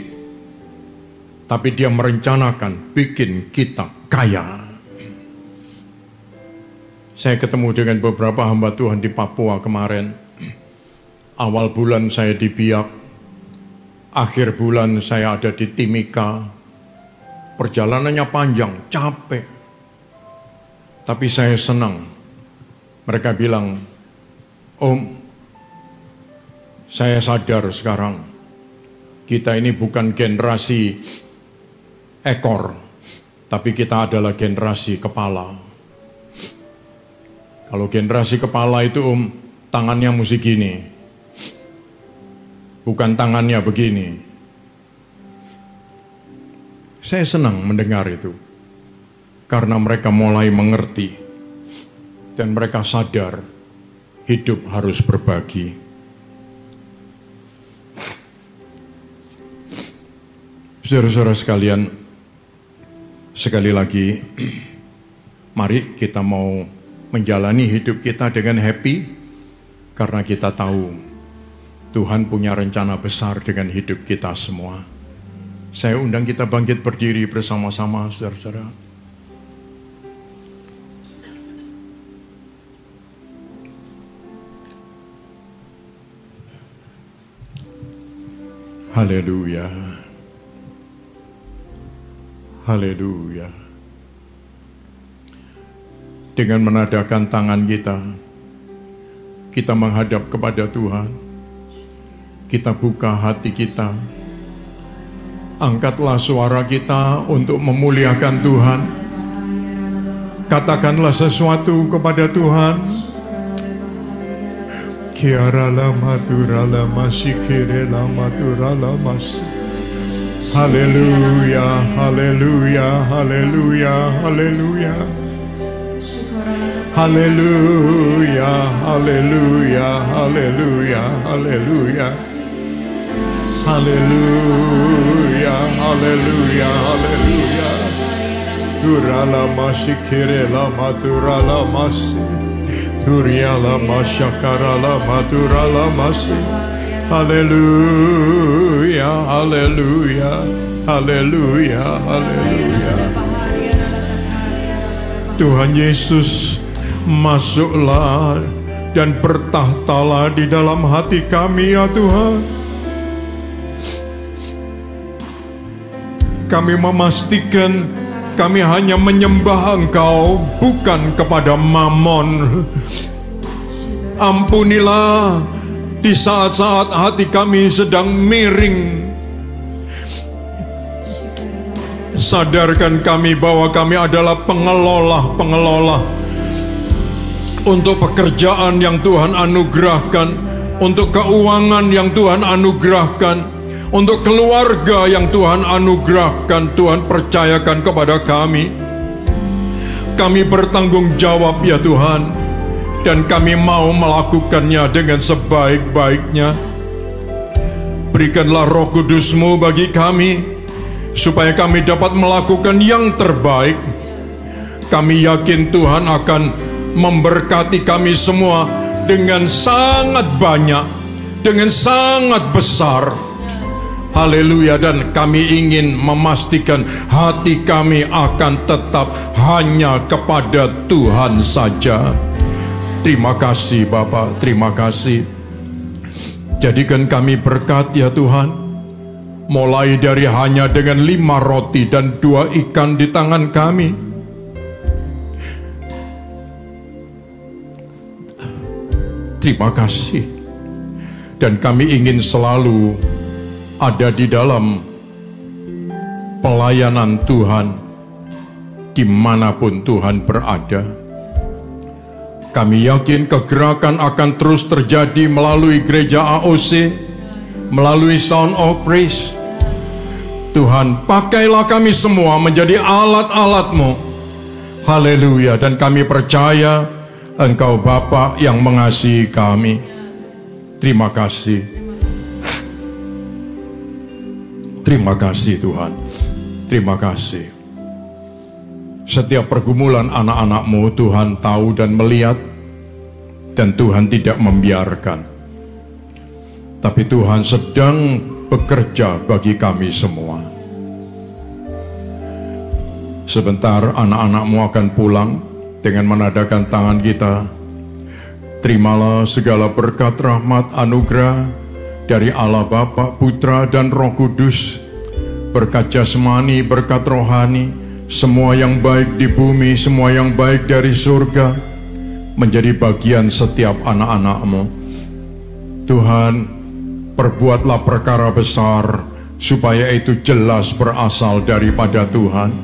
tapi Dia merencanakan bikin kita kaya. Saya ketemu dengan beberapa hamba Tuhan di Papua kemarin. Awal bulan saya di Biak, akhir bulan saya ada di Timika. Perjalanannya panjang, capek. Tapi saya senang. Mereka bilang, Om, saya sadar sekarang, kita ini bukan generasi ekor, tapi kita adalah generasi kepala. Kalau generasi kepala itu tangannya mesti gini, bukan tangannya begini. Saya senang mendengar itu, karena mereka mulai mengerti, dan mereka sadar hidup harus berbagi. Saudara-saudara sekalian, sekali lagi, mari kita mau menjalani hidup kita dengan happy, karena kita tahu Tuhan punya rencana besar dengan hidup kita semua. Saya undang kita bangkit berdiri bersama-sama, saudara-saudara. Haleluya. Haleluya. Dengan menadahkan tangan kita menghadap kepada Tuhan. Kita buka hati kita. Angkatlah suara kita untuk memuliakan Tuhan. Katakanlah sesuatu kepada Tuhan. Kiara lama turala masih kire lama turala masih. Haleluya, haleluya, haleluya, haleluya. Haleluya, haleluya, haleluya, haleluya. Haleluya, haleluya, haleluya. Turala masih kire lama turala masih. Turiala masyakarala maturala masih. Haleluya, haleluya, haleluya, haleluya. Tuhan Yesus, masuklah dan bertahtalah di dalam hati kami ya Tuhan. Kami memastikan kami hanya menyembah Engkau, bukan kepada Mammon. Ampunilah di saat-saat hati kami sedang miring. Sadarkan kami bahwa kami adalah pengelola untuk pekerjaan yang Tuhan anugerahkan, untuk keuangan yang Tuhan anugerahkan, untuk keluarga yang Tuhan anugerahkan. Tuhan percayakan kepada kami. Kami bertanggung jawab ya Tuhan, dan kami mau melakukannya dengan sebaik-baiknya. Berikanlah Roh Kudus-Mu bagi kami, supaya kami dapat melakukan yang terbaik. Kami yakin Tuhan akan memberkati kami semua dengan sangat banyak, dengan sangat besar. Haleluya. Dan kami ingin memastikan hati kami akan tetap hanya kepada Tuhan saja. Terima kasih Bapa, terima kasih. Jadikan kami berkat ya Tuhan, mulai dari hanya dengan 5 roti dan 2 ikan di tangan kami. Terima kasih. Dan kami ingin selalu ada di dalam pelayanan Tuhan, dimanapun Tuhan berada. Kami yakin kegerakan akan terus terjadi melalui gereja AOC, melalui Sound of Praise. Tuhan, pakailah kami semua menjadi alat-alat-Mu. Haleluya. Dan kami percaya Engkau Bapa yang mengasihi kami. Terima kasih. Terima kasih Tuhan. Terima kasih. Setiap pergumulan anak-anak-Mu Tuhan tahu dan melihat, dan Tuhan tidak membiarkan. Tapi Tuhan sedang bekerja bagi kami semua. Sebentar anak-anak-Mu akan pulang, Dengan menadahkan tangan kita, terimalah segala berkat, rahmat, anugerah dari Allah Bapa, Putra, dan Roh Kudus, berkat jasmani, berkat rohani, semua yang baik di bumi, semua yang baik dari surga, menjadi bagian setiap anak-anak-Mu. Tuhan, perbuatlah perkara besar, supaya itu jelas berasal daripada Tuhan.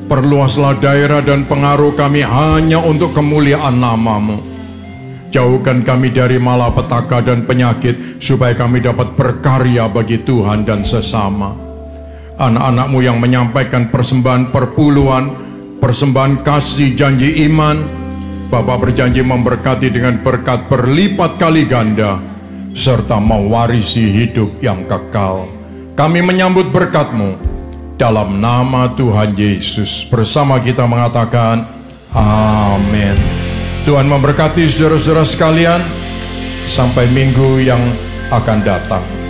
Perluaslah daerah dan pengaruh kami hanya untuk kemuliaan nama-Mu. Jauhkan kami dari malapetaka dan penyakit, supaya kami dapat berkarya bagi Tuhan dan sesama. Anak-anak-Mu yang menyampaikan persembahan perpuluhan, persembahan kasih, janji iman, Bapak berjanji memberkati dengan berkat berlipat kali ganda, serta mewarisi hidup yang kekal. Kami menyambut berkat-Mu. Dalam nama Tuhan Yesus, bersama kita mengatakan, amin. Tuhan memberkati saudara-saudara sekalian, sampai minggu yang akan datang.